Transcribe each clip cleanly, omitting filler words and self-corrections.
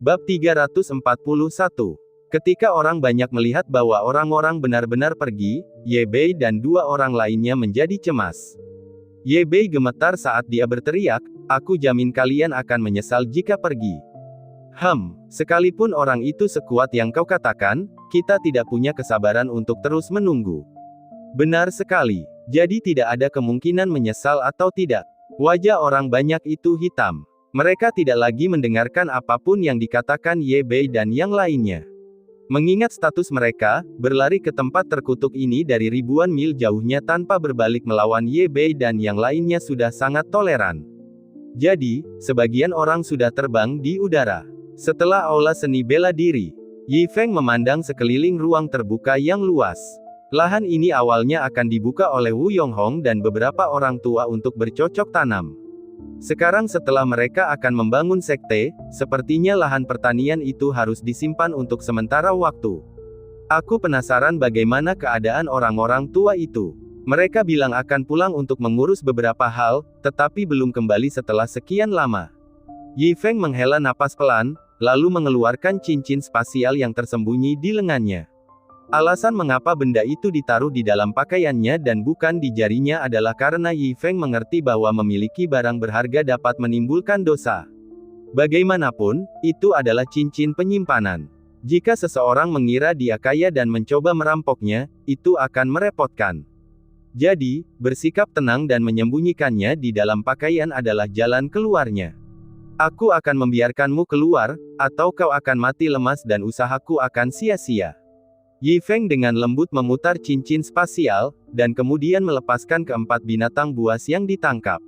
Bab 341. Ketika orang banyak melihat bahwa orang-orang benar-benar pergi, Ye Bei dan dua orang lainnya menjadi cemas. Ye Bei gemetar saat dia berteriak, "Aku jamin kalian akan menyesal jika pergi." Sekalipun orang itu sekuat yang kau katakan, kita tidak punya kesabaran untuk terus menunggu. Benar sekali. Jadi tidak ada kemungkinan menyesal atau tidak. Wajah orang banyak itu hitam. Mereka tidak lagi mendengarkan apapun yang dikatakan Ye Bei dan yang lainnya. Mengingat status mereka, berlari ke tempat terkutuk ini dari ribuan mil jauhnya tanpa berbalik melawan Ye Bei dan yang lainnya sudah sangat toleran. Jadi, sebagian orang sudah terbang di udara. Setelah aula seni bela diri, Yi Feng memandang sekeliling ruang terbuka yang luas. Lahan ini awalnya akan dibuka oleh Wu Yonghong dan beberapa orang tua untuk bercocok tanam. Sekarang setelah mereka akan membangun sekte, sepertinya lahan pertanian itu harus disimpan untuk sementara waktu. Aku penasaran bagaimana keadaan orang-orang tua itu. Mereka bilang akan pulang untuk mengurus beberapa hal, tetapi belum kembali setelah sekian lama. Yi Feng menghela napas pelan, lalu mengeluarkan cincin spasial yang tersembunyi di lengannya. Alasan mengapa benda itu ditaruh di dalam pakaiannya dan bukan di jarinya adalah karena Yi Feng mengerti bahwa memiliki barang berharga dapat menimbulkan dosa. Bagaimanapun, itu adalah cincin penyimpanan. Jika seseorang mengira dia kaya dan mencoba merampoknya, itu akan merepotkan. Jadi, bersikap tenang dan menyembunyikannya di dalam pakaian adalah jalan keluarnya. Aku akan membiarkanmu keluar, atau kau akan mati lemas dan usahaku akan sia-sia. Yi Feng dengan lembut memutar cincin spasial, dan kemudian melepaskan keempat binatang buas yang ditangkap.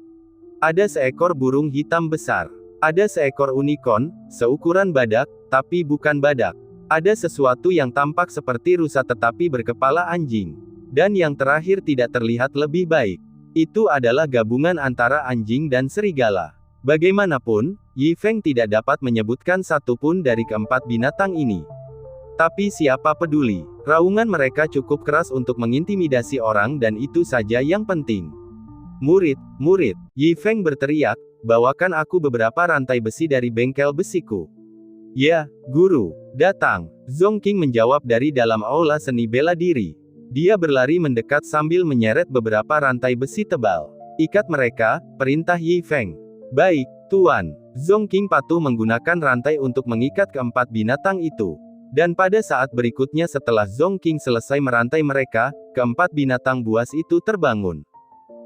Ada seekor burung hitam besar. Ada seekor unicorn, seukuran badak, tapi bukan badak. Ada sesuatu yang tampak seperti rusa tetapi berkepala anjing. Dan yang terakhir tidak terlihat lebih baik. Itu adalah gabungan antara anjing dan serigala. Bagaimanapun, Yi Feng tidak dapat menyebutkan satupun dari keempat binatang ini. Tapi siapa peduli, raungan mereka cukup keras untuk mengintimidasi orang dan itu saja yang penting. Murid, Yi Feng berteriak, bawakan aku beberapa rantai besi dari bengkel besiku. Ya, guru, datang. Zhong Qing menjawab dari dalam aula seni bela diri. Dia berlari mendekat sambil menyeret beberapa rantai besi tebal. Ikat mereka, perintah Yi Feng. Baik, Tuan. Zhong Qing patuh menggunakan rantai untuk mengikat keempat binatang itu. Dan pada saat berikutnya setelah Zhong Qing selesai merantai mereka, keempat binatang buas itu terbangun.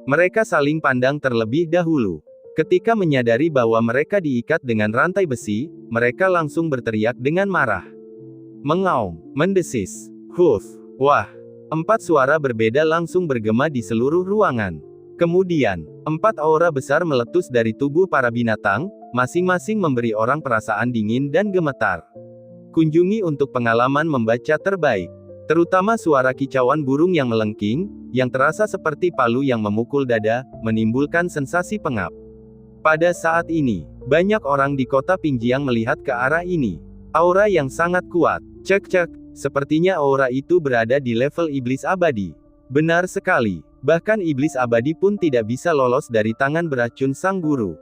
Mereka saling pandang terlebih dahulu. Ketika menyadari bahwa mereka diikat dengan rantai besi, mereka langsung berteriak dengan marah. Mengaum, mendesis. Huf, wah. 4 suara berbeda langsung bergema di seluruh ruangan. Kemudian, 4 aura besar meletus dari tubuh para binatang, masing-masing memberi orang perasaan dingin dan gemetar. Kunjungi untuk pengalaman membaca terbaik. Terutama suara kicauan burung yang melengking, yang terasa seperti palu yang memukul dada, menimbulkan sensasi pengap. Pada saat ini, banyak orang di kota Pingjiang melihat ke arah ini. Aura yang sangat kuat. Cek, sepertinya aura itu berada di level iblis abadi. Benar sekali, bahkan iblis abadi pun tidak bisa lolos dari tangan beracun sang guru.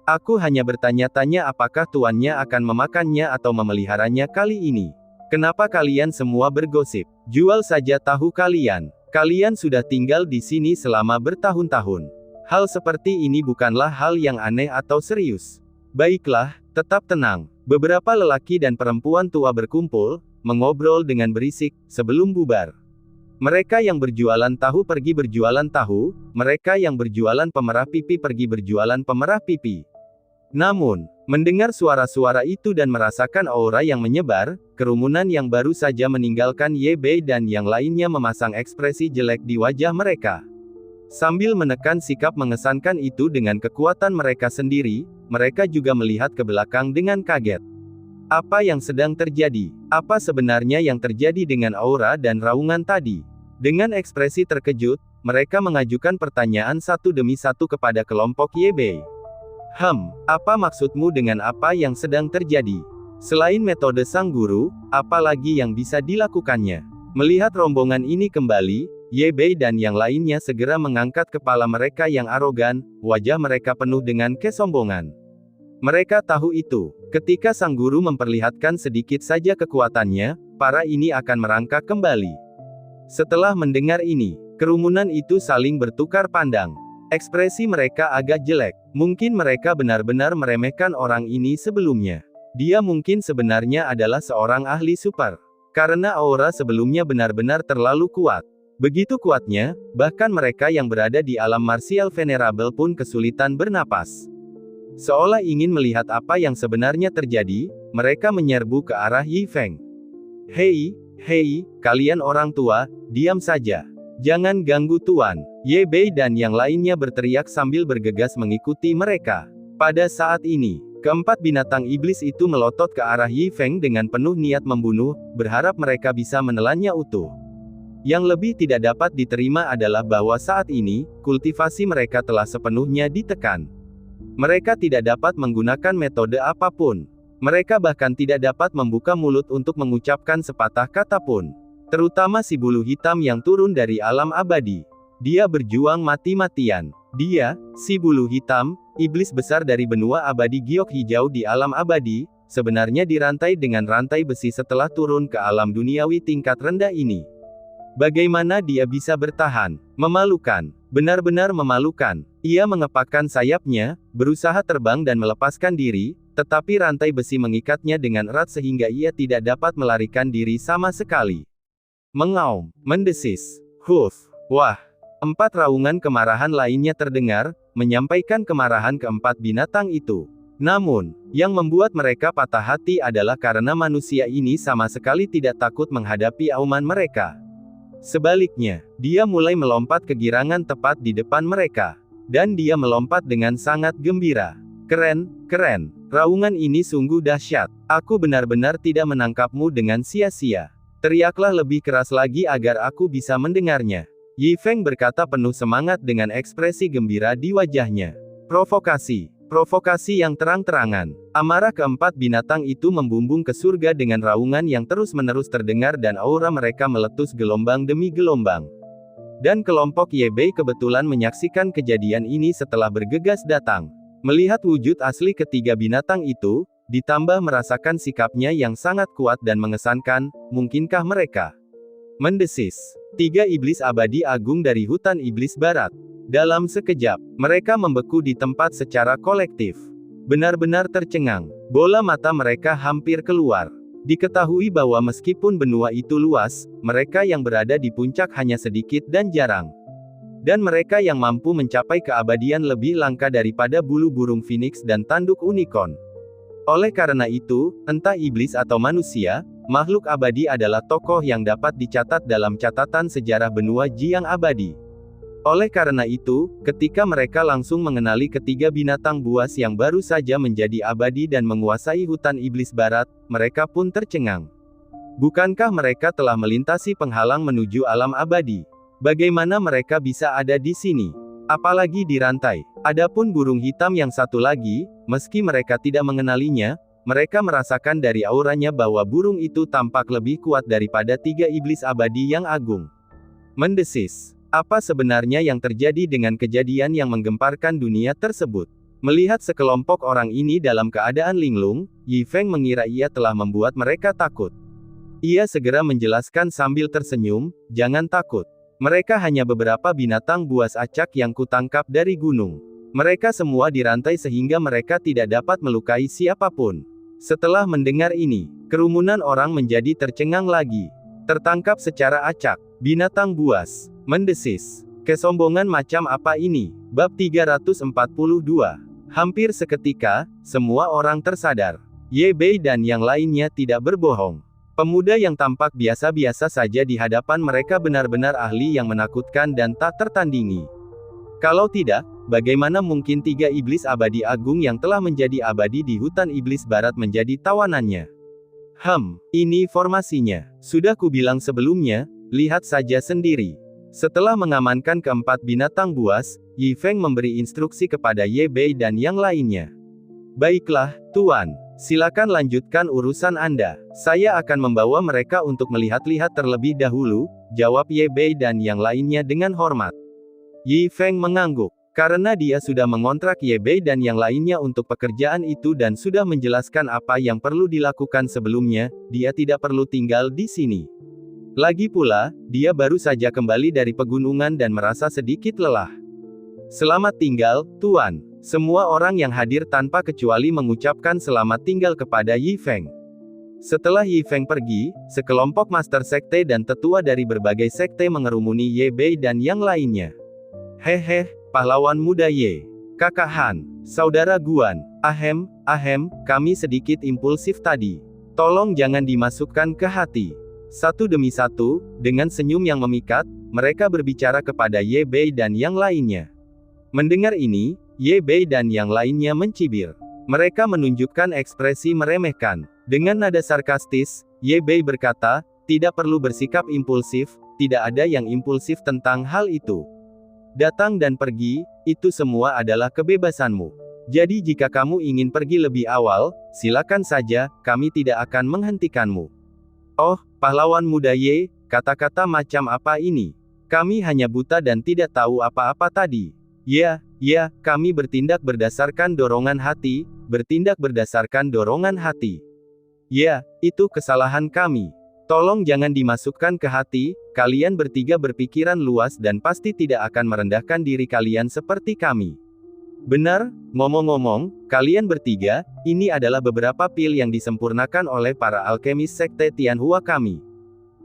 Aku hanya bertanya-tanya apakah tuannya akan memakannya atau memeliharanya kali ini. Kenapa kalian semua bergosip? Jual saja tahu kalian. Kalian sudah tinggal di sini selama bertahun-tahun. Hal seperti ini bukanlah hal yang aneh atau serius. Baiklah, tetap tenang. Beberapa lelaki dan perempuan tua berkumpul, mengobrol dengan berisik, sebelum bubar. Mereka yang berjualan tahu pergi berjualan tahu, mereka yang berjualan pemerah pipi pergi berjualan pemerah pipi. Namun, mendengar suara-suara itu dan merasakan aura yang menyebar, kerumunan yang baru saja meninggalkan Ye Bei dan yang lainnya memasang ekspresi jelek di wajah mereka. Sambil menekan sikap mengesankan itu dengan kekuatan mereka sendiri, mereka juga melihat ke belakang dengan kaget. Apa yang sedang terjadi? Apa sebenarnya yang terjadi dengan aura dan raungan tadi? Dengan ekspresi terkejut, mereka mengajukan pertanyaan satu demi satu kepada kelompok Ye Bei. Apa maksudmu dengan apa yang sedang terjadi? Selain metode sang guru, apa lagi yang bisa dilakukannya? Melihat rombongan ini kembali, Ye Bei dan yang lainnya segera mengangkat kepala mereka yang arogan, wajah mereka penuh dengan kesombongan. Mereka tahu itu. Ketika sang guru memperlihatkan sedikit saja kekuatannya, para ini akan merangkak kembali. Setelah mendengar ini, kerumunan itu saling bertukar pandang. Ekspresi mereka agak jelek. Mungkin mereka benar-benar meremehkan orang ini sebelumnya. Dia mungkin sebenarnya adalah seorang ahli super. Karena aura sebelumnya benar-benar terlalu kuat. Begitu kuatnya, bahkan mereka yang berada di alam martial venerable pun kesulitan bernapas. Seolah ingin melihat apa yang sebenarnya terjadi, mereka menyerbu ke arah Yi Feng. Hei, kalian orang tua, diam saja. Jangan ganggu Tuan. Ye Bei dan yang lainnya berteriak sambil bergegas mengikuti mereka. Pada saat ini, keempat binatang iblis itu melotot ke arah Yi Feng dengan penuh niat membunuh, berharap mereka bisa menelannya utuh. Yang lebih tidak dapat diterima adalah bahwa saat ini, kultivasi mereka telah sepenuhnya ditekan. Mereka tidak dapat menggunakan metode apapun. Mereka bahkan tidak dapat membuka mulut untuk mengucapkan sepatah kata pun. Terutama si bulu hitam yang turun dari alam abadi. Dia berjuang mati-matian. Dia, si bulu hitam, iblis besar dari benua abadi giok hijau di alam abadi, sebenarnya dirantai dengan rantai besi setelah turun ke alam duniawi tingkat rendah ini. Bagaimana dia bisa bertahan? Memalukan. Benar-benar memalukan. Ia mengepakkan sayapnya, berusaha terbang dan melepaskan diri, tetapi rantai besi mengikatnya dengan erat sehingga ia tidak dapat melarikan diri sama sekali. Mengaum, mendesis. Huf. Wah. 4 raungan kemarahan lainnya terdengar, menyampaikan kemarahan keempat binatang itu. Namun, yang membuat mereka patah hati adalah karena manusia ini sama sekali tidak takut menghadapi auman mereka. Sebaliknya, dia mulai melompat kegirangan tepat di depan mereka. Dan dia melompat dengan sangat gembira. Keren. Raungan ini sungguh dahsyat. Aku benar-benar tidak menangkapmu dengan sia-sia. Teriaklah lebih keras lagi agar aku bisa mendengarnya. Yi Feng berkata penuh semangat dengan ekspresi gembira di wajahnya. Provokasi yang terang-terangan. Amarah keempat binatang itu membumbung ke surga dengan raungan yang terus-menerus terdengar dan aura mereka meletus gelombang demi gelombang. Dan kelompok Ye Bei kebetulan menyaksikan kejadian ini setelah bergegas datang. Melihat wujud asli ketiga binatang itu, ditambah merasakan sikapnya yang sangat kuat dan mengesankan, mungkinkah mereka mendesis 3 iblis abadi agung dari hutan iblis barat. Dalam sekejap, mereka membeku di tempat secara kolektif. Benar-benar tercengang. Bola mata mereka hampir keluar. Diketahui bahwa meskipun benua itu luas, mereka yang berada di puncak hanya sedikit dan jarang. Dan mereka yang mampu mencapai keabadian lebih langka daripada bulu burung phoenix dan tanduk unicorn. Oleh karena itu, entah iblis atau manusia, makhluk abadi adalah tokoh yang dapat dicatat dalam catatan sejarah benua Jiang abadi. Oleh karena itu, ketika mereka langsung mengenali ketiga binatang buas yang baru saja menjadi abadi dan menguasai hutan iblis barat, mereka pun tercengang. Bukankah mereka telah melintasi penghalang menuju alam abadi? Bagaimana mereka bisa ada di sini? Apalagi dirantai. Adapun burung hitam yang satu lagi, meski mereka tidak mengenalinya, mereka merasakan dari auranya bahwa burung itu tampak lebih kuat daripada 3 iblis abadi yang agung. Mendesis. Apa sebenarnya yang terjadi dengan kejadian yang menggemparkan dunia tersebut? Melihat sekelompok orang ini dalam keadaan linglung, Yi Feng mengira ia telah membuat mereka takut. Ia segera menjelaskan sambil tersenyum, jangan takut. Mereka hanya beberapa binatang buas acak yang kutangkap dari gunung. Mereka semua dirantai sehingga mereka tidak dapat melukai siapapun. Setelah mendengar ini, kerumunan orang menjadi tercengang lagi. Tertangkap secara acak, binatang buas. Mendesis. Kesombongan macam apa ini? Bab 342. Hampir seketika, semua orang tersadar. Ye Bei dan yang lainnya tidak berbohong. Pemuda yang tampak biasa-biasa saja di hadapan mereka benar-benar ahli yang menakutkan dan tak tertandingi. Kalau tidak, bagaimana mungkin 3 iblis abadi agung yang telah menjadi abadi di hutan iblis barat menjadi tawanannya? Ini formasinya. Sudah kubilang sebelumnya, lihat saja sendiri. Setelah mengamankan keempat binatang buas, Yi Feng memberi instruksi kepada Ye Bei dan yang lainnya. Baiklah, Tuan. Silakan lanjutkan urusan Anda. Saya akan membawa mereka untuk melihat-lihat terlebih dahulu, jawab Ye Bei dan yang lainnya dengan hormat. Yi Feng mengangguk. Karena dia sudah mengontrak Ye Bei dan yang lainnya untuk pekerjaan itu dan sudah menjelaskan apa yang perlu dilakukan sebelumnya, dia tidak perlu tinggal di sini. Lagi pula, dia baru saja kembali dari pegunungan dan merasa sedikit lelah. Selamat tinggal, Tuan. Semua orang yang hadir tanpa kecuali mengucapkan selamat tinggal kepada Yi Feng. Setelah Yi Feng pergi, sekelompok master sekte dan tetua dari berbagai sekte mengerumuni Ye Bei dan yang lainnya. Hehe, pahlawan muda Ye. Kakak Han, saudara Guan, ahem, kami sedikit impulsif tadi. Tolong jangan dimasukkan ke hati. Satu demi satu, dengan senyum yang memikat, mereka berbicara kepada Ye Bei dan yang lainnya. Mendengar ini, Ye Bei dan yang lainnya mencibir. Mereka menunjukkan ekspresi meremehkan. Dengan nada sarkastis, Ye Bei berkata, tidak perlu bersikap impulsif, tidak ada yang impulsif tentang hal itu. Datang dan pergi, itu semua adalah kebebasanmu. Jadi jika kamu ingin pergi lebih awal, silakan saja, kami tidak akan menghentikanmu. Oh, pahlawan muda Ye, kata-kata macam apa ini? Kami hanya buta dan tidak tahu apa-apa tadi. Ya, kami bertindak berdasarkan dorongan hati, Ya, itu kesalahan kami. Tolong jangan dimasukkan ke hati, kalian bertiga berpikiran luas dan pasti tidak akan merendahkan diri kalian seperti kami. Benar, ngomong-ngomong, kalian bertiga, ini adalah beberapa pil yang disempurnakan oleh para alkemis sekte Tianhua kami.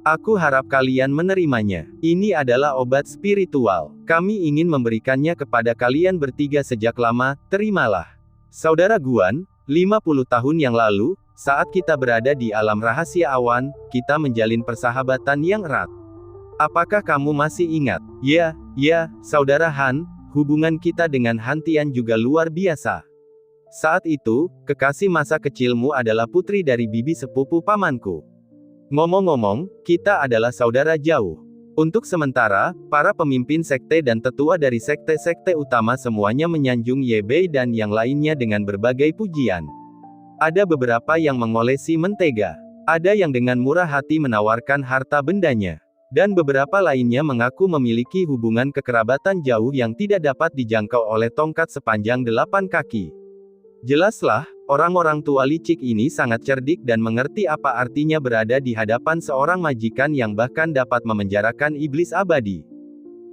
Aku harap kalian menerimanya. Ini adalah obat spiritual. Kami ingin memberikannya kepada kalian bertiga sejak lama, terimalah. Saudara Guan, 50 tahun yang lalu, saat kita berada di alam rahasia awan, kita menjalin persahabatan yang erat. Apakah kamu masih ingat? Ya, saudara Han, hubungan kita dengan Han Tian juga luar biasa. Saat itu, kekasih masa kecilmu adalah putri dari bibi sepupu pamanku. Ngomong-ngomong, kita adalah saudara jauh. Untuk sementara, para pemimpin sekte dan tetua dari sekte-sekte utama semuanya menyanjung Ye Bei dan yang lainnya dengan berbagai pujian. Ada beberapa yang mengolesi mentega. Ada yang dengan murah hati menawarkan harta bendanya. Dan beberapa lainnya mengaku memiliki hubungan kekerabatan jauh yang tidak dapat dijangkau oleh tongkat sepanjang 8 kaki. Jelaslah, orang-orang tua licik ini sangat cerdik dan mengerti apa artinya berada di hadapan seorang majikan yang bahkan dapat memenjarakan iblis abadi.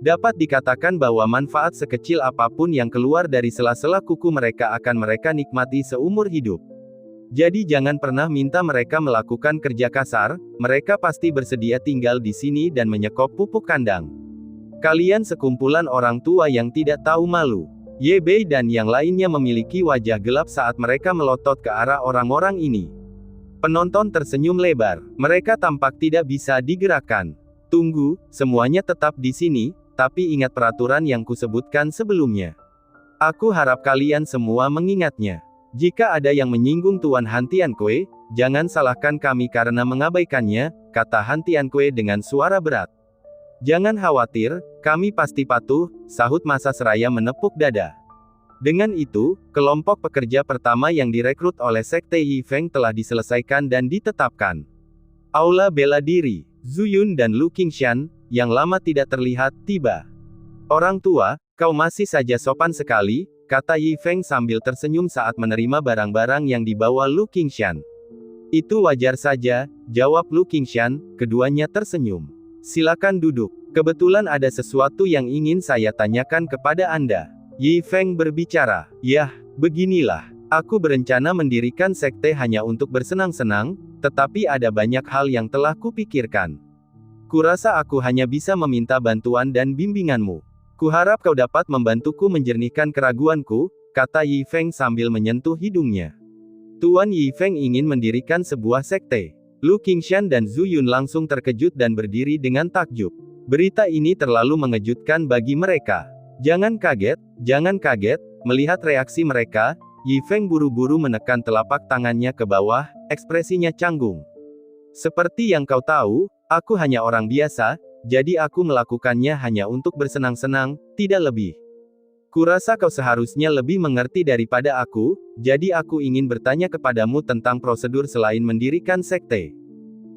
Dapat dikatakan bahwa manfaat sekecil apapun yang keluar dari sela-sela kuku mereka akan mereka nikmati seumur hidup. Jadi jangan pernah minta mereka melakukan kerja kasar, mereka pasti bersedia tinggal di sini dan menyekop pupuk kandang. Kalian sekumpulan orang tua yang tidak tahu malu. Ye Bei dan yang lainnya memiliki wajah gelap saat mereka melotot ke arah orang-orang ini. Penonton tersenyum lebar. Mereka tampak tidak bisa digerakkan. Tunggu, semuanya tetap di sini, tapi ingat peraturan yang kusebutkan sebelumnya. Aku harap kalian semua mengingatnya. Jika ada yang menyinggung Tuan Han Tianque, jangan salahkan kami karena mengabaikannya, kata Han Tianque dengan suara berat. Jangan khawatir, kami pasti patuh, sahut masa seraya menepuk dada. Dengan itu, kelompok pekerja pertama yang direkrut oleh Sekte Yi Feng telah diselesaikan dan ditetapkan. Aula bela diri, Zhu Yun dan Lu Qingshan, yang lama tidak terlihat, tiba. Orang tua, kau masih saja sopan sekali, kata Yi Feng sambil tersenyum saat menerima barang-barang yang dibawa Lu Qingshan. Itu wajar saja, jawab Lu Qingshan, keduanya tersenyum. Silakan duduk. Kebetulan ada sesuatu yang ingin saya tanyakan kepada Anda. Yi Feng berbicara. Yah, beginilah. Aku berencana mendirikan sekte hanya untuk bersenang-senang, tetapi ada banyak hal yang telah kupikirkan. Kurasa aku hanya bisa meminta bantuan dan bimbinganmu. Kuharap kau dapat membantuku menjernihkan keraguanku, kata Yi Feng sambil menyentuh hidungnya. Tuan Yi Feng ingin mendirikan sebuah sekte. Lu Qingshan dan Zhu Yun langsung terkejut dan berdiri dengan takjub. Berita ini terlalu mengejutkan bagi mereka. Jangan kaget, melihat reaksi mereka, Yi Feng buru-buru menekan telapak tangannya ke bawah, ekspresinya canggung. Seperti yang kau tahu, aku hanya orang biasa, jadi aku melakukannya hanya untuk bersenang-senang, tidak lebih. Kurasa kau seharusnya lebih mengerti daripada aku, jadi aku ingin bertanya kepadamu tentang prosedur selain mendirikan sekte.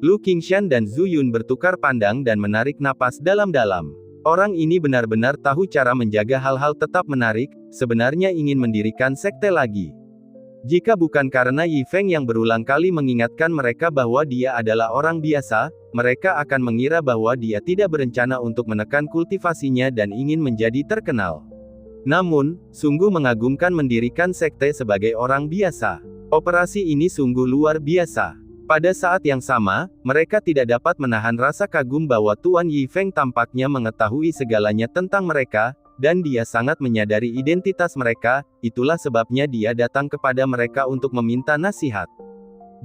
Lu Qingshan dan Zhu Yun bertukar pandang dan menarik napas dalam-dalam. Orang ini benar-benar tahu cara menjaga hal-hal tetap menarik, sebenarnya ingin mendirikan sekte lagi. Jika bukan karena Yi Feng yang berulang kali mengingatkan mereka bahwa dia adalah orang biasa, mereka akan mengira bahwa dia tidak berencana untuk menekan kultivasinya dan ingin menjadi terkenal. Namun, sungguh mengagumkan mendirikan sekte sebagai orang biasa. Operasi ini sungguh luar biasa. Pada saat yang sama, mereka tidak dapat menahan rasa kagum bahwa Tuan Yi Feng tampaknya mengetahui segalanya tentang mereka, dan dia sangat menyadari identitas mereka, itulah sebabnya dia datang kepada mereka untuk meminta nasihat.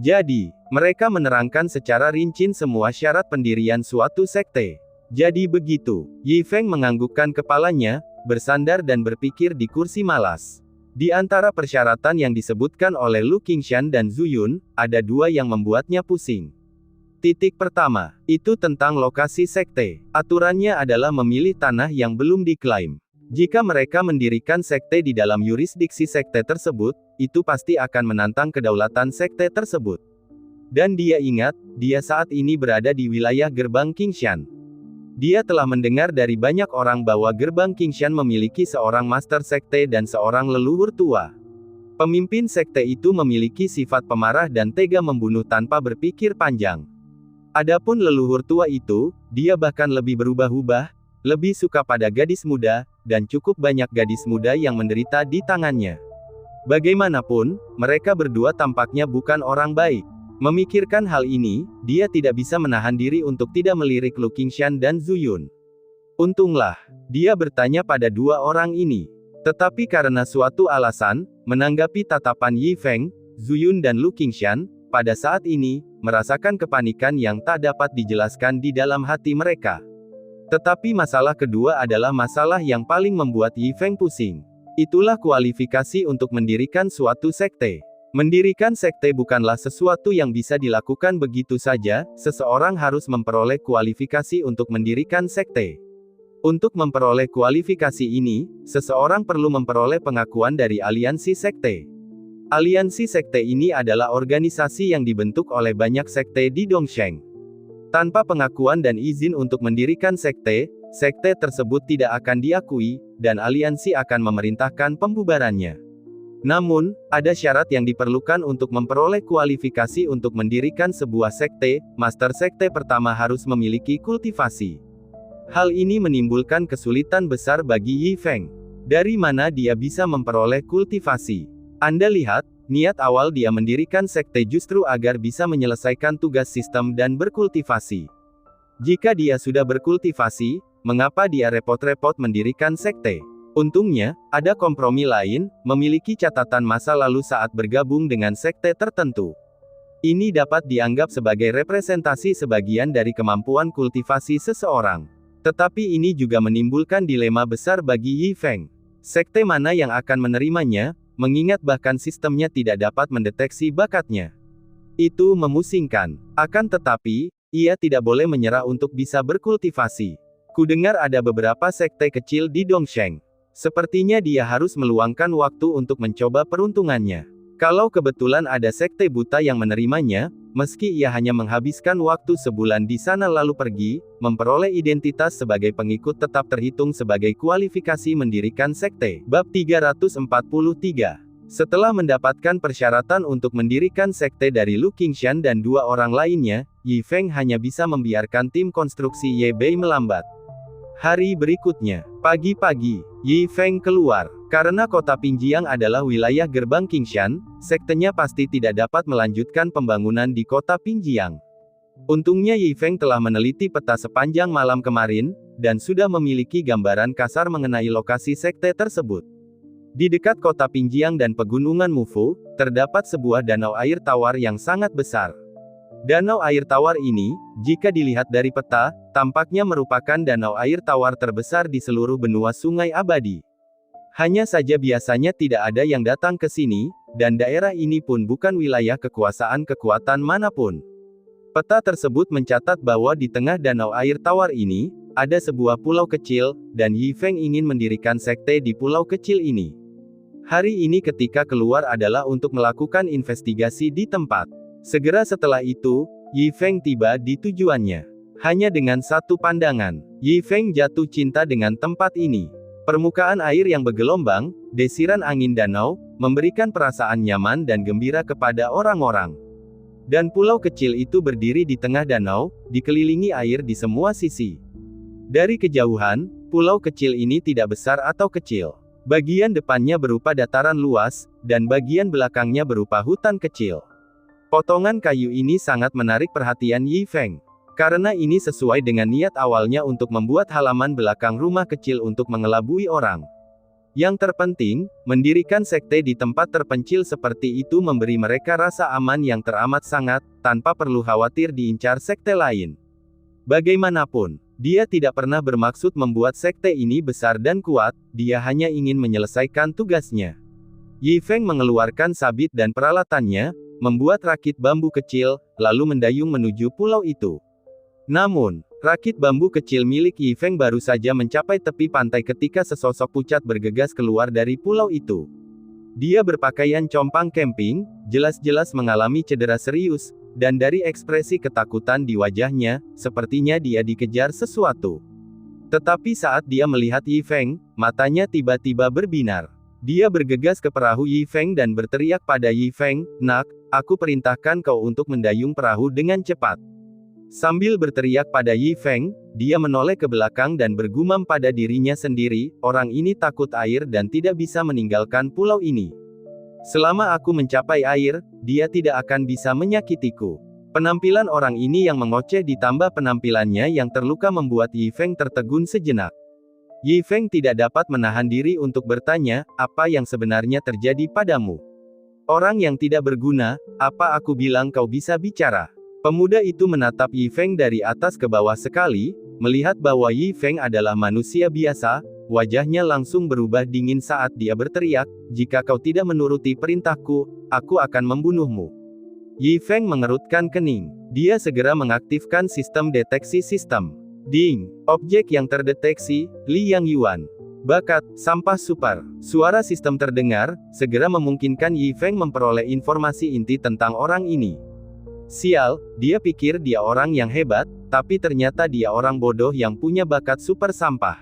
Jadi, mereka menerangkan secara rinci semua syarat pendirian suatu sekte. Jadi begitu, Yi Feng menganggukkan kepalanya, bersandar dan berpikir di kursi malas. Di antara persyaratan yang disebutkan oleh Lu Qingshan dan Zhu Yun, ada dua yang membuatnya pusing. Titik pertama, itu tentang lokasi sekte. Aturannya adalah memilih tanah yang belum diklaim. Jika mereka mendirikan sekte di dalam yurisdiksi sekte tersebut, itu pasti akan menantang kedaulatan sekte tersebut. Dan dia ingat, dia saat ini berada di wilayah gerbang Qingshan. Dia telah mendengar dari banyak orang bahwa gerbang Qingshan memiliki seorang master sekte dan seorang leluhur tua. Pemimpin sekte itu memiliki sifat pemarah dan tega membunuh tanpa berpikir panjang. Adapun leluhur tua itu, dia bahkan lebih berubah-ubah, lebih suka pada gadis muda, dan cukup banyak gadis muda yang menderita di tangannya. Bagaimanapun, mereka berdua tampaknya bukan orang baik. Memikirkan hal ini, dia tidak bisa menahan diri untuk tidak melirik Lu Qingshan dan Zhu Yun. Untunglah, dia bertanya pada dua orang ini. Tetapi karena suatu alasan, menanggapi tatapan Yi Feng, Zhu Yun dan Lu Qingshan, pada saat ini, merasakan kepanikan yang tak dapat dijelaskan di dalam hati mereka. Tetapi masalah kedua adalah masalah yang paling membuat Yi Feng pusing. Itulah kualifikasi untuk mendirikan suatu sekte. Mendirikan sekte bukanlah sesuatu yang bisa dilakukan begitu saja, seseorang harus memperoleh kualifikasi untuk mendirikan sekte. Untuk memperoleh kualifikasi ini, seseorang perlu memperoleh pengakuan dari aliansi sekte. Aliansi sekte ini adalah organisasi yang dibentuk oleh banyak sekte di Dongsheng. Tanpa pengakuan dan izin untuk mendirikan sekte, sekte tersebut tidak akan diakui, dan aliansi akan memerintahkan pembubarannya. Namun, ada syarat yang diperlukan untuk memperoleh kualifikasi untuk mendirikan sebuah sekte. Master sekte pertama harus memiliki kultivasi. Hal ini menimbulkan kesulitan besar bagi Yi Feng. Dari mana dia bisa memperoleh kultivasi? Anda lihat, niat awal dia mendirikan sekte justru agar bisa menyelesaikan tugas sistem dan berkultivasi. Jika dia sudah berkultivasi, mengapa dia repot-repot mendirikan sekte? Untungnya, ada kompromi lain, memiliki catatan masa lalu saat bergabung dengan sekte tertentu. Ini dapat dianggap sebagai representasi sebagian dari kemampuan kultivasi seseorang. Tetapi ini juga menimbulkan dilema besar bagi Yi Feng. Sekte mana yang akan menerimanya, mengingat bahkan sistemnya tidak dapat mendeteksi bakatnya. Itu memusingkan. Akan tetapi, ia tidak boleh menyerah untuk bisa berkultivasi. Kudengar ada beberapa sekte kecil di Dongsheng. Sepertinya dia harus meluangkan waktu untuk mencoba peruntungannya. Kalau kebetulan ada sekte buta yang menerimanya, meski ia hanya menghabiskan waktu sebulan di sana lalu pergi, memperoleh identitas sebagai pengikut tetap terhitung sebagai kualifikasi mendirikan sekte. Bab 343. Setelah mendapatkan persyaratan untuk mendirikan sekte dari Lu Qingshan dan dua orang lainnya, Yi Feng hanya bisa membiarkan tim konstruksi Ye Bei melambat. Hari berikutnya, pagi-pagi, Yi Feng keluar. Karena kota Pinjiang adalah wilayah gerbang Qingshan, sektenya pasti tidak dapat melanjutkan pembangunan di kota Pinjiang. Untungnya Yi Feng telah meneliti peta sepanjang malam kemarin, dan sudah memiliki gambaran kasar mengenai lokasi sekte tersebut. Di dekat kota Pinjiang dan pegunungan Mufu, terdapat sebuah danau air tawar yang sangat besar. Danau air tawar ini, jika dilihat dari peta, tampaknya merupakan danau air tawar terbesar di seluruh benua Sungai Abadi. Hanya saja biasanya tidak ada yang datang ke sini, dan daerah ini pun bukan wilayah kekuasaan kekuatan manapun. Peta tersebut mencatat bahwa di tengah danau air tawar ini, ada sebuah pulau kecil, dan Yi Feng ingin mendirikan sekte di pulau kecil ini. Hari ini ketika keluar adalah untuk melakukan investigasi di tempat. Segera setelah itu, Yi Feng tiba di tujuannya. Hanya dengan satu pandangan, Yi Feng jatuh cinta dengan tempat ini. Permukaan air yang bergelombang, desiran angin danau, memberikan perasaan nyaman dan gembira kepada orang-orang. Dan pulau kecil itu berdiri di tengah danau, dikelilingi air di semua sisi. Dari kejauhan, pulau kecil ini tidak besar atau kecil. Bagian depannya berupa dataran luas, dan bagian belakangnya berupa hutan kecil. Potongan kayu ini sangat menarik perhatian Yi Feng. Karena ini sesuai dengan niat awalnya untuk membuat halaman belakang rumah kecil untuk mengelabui orang. Yang terpenting, mendirikan sekte di tempat terpencil seperti itu memberi mereka rasa aman yang teramat sangat, tanpa perlu khawatir diincar sekte lain. Bagaimanapun, dia tidak pernah bermaksud membuat sekte ini besar dan kuat, dia hanya ingin menyelesaikan tugasnya. Yi Feng mengeluarkan sabit dan peralatannya, membuat rakit bambu kecil, lalu mendayung menuju pulau itu. Namun, rakit bambu kecil milik Yi Feng baru saja mencapai tepi pantai ketika sesosok pucat bergegas keluar dari pulau itu. Dia berpakaian compang camping, jelas-jelas mengalami cedera serius, dan dari ekspresi ketakutan di wajahnya, sepertinya dia dikejar sesuatu. Tetapi saat dia melihat Yi Feng, matanya tiba-tiba berbinar. Dia bergegas ke perahu Yi Feng dan berteriak pada Yi Feng, "Nak, aku perintahkan kau untuk mendayung perahu dengan cepat." Sambil berteriak pada Yi Feng, dia menoleh ke belakang dan bergumam pada dirinya sendiri, "Orang ini takut air dan tidak bisa meninggalkan pulau ini. Selama aku mencapai air, dia tidak akan bisa menyakitiku." Penampilan orang ini yang mengoceh ditambah penampilannya yang terluka membuat Yi Feng tertegun sejenak. Yi Feng tidak dapat menahan diri untuk bertanya, "Apa yang sebenarnya terjadi padamu? Orang yang tidak berguna, apa aku bilang kau bisa bicara?" Pemuda itu menatap Yi Feng dari atas ke bawah sekali, melihat bahwa Yi Feng adalah manusia biasa. Wajahnya langsung berubah dingin saat dia berteriak, "Jika kau tidak menuruti perintahku, aku akan membunuhmu." Yi Feng mengerutkan kening. Dia segera mengaktifkan sistem deteksi sistem. Ding! Objek yang terdeteksi, Liang Yuan. Bakat, sampah super. Suara sistem terdengar, segera memungkinkan Yi Feng memperoleh informasi inti tentang orang ini. Sial, dia pikir dia orang yang hebat, tapi ternyata dia orang bodoh yang punya bakat super sampah.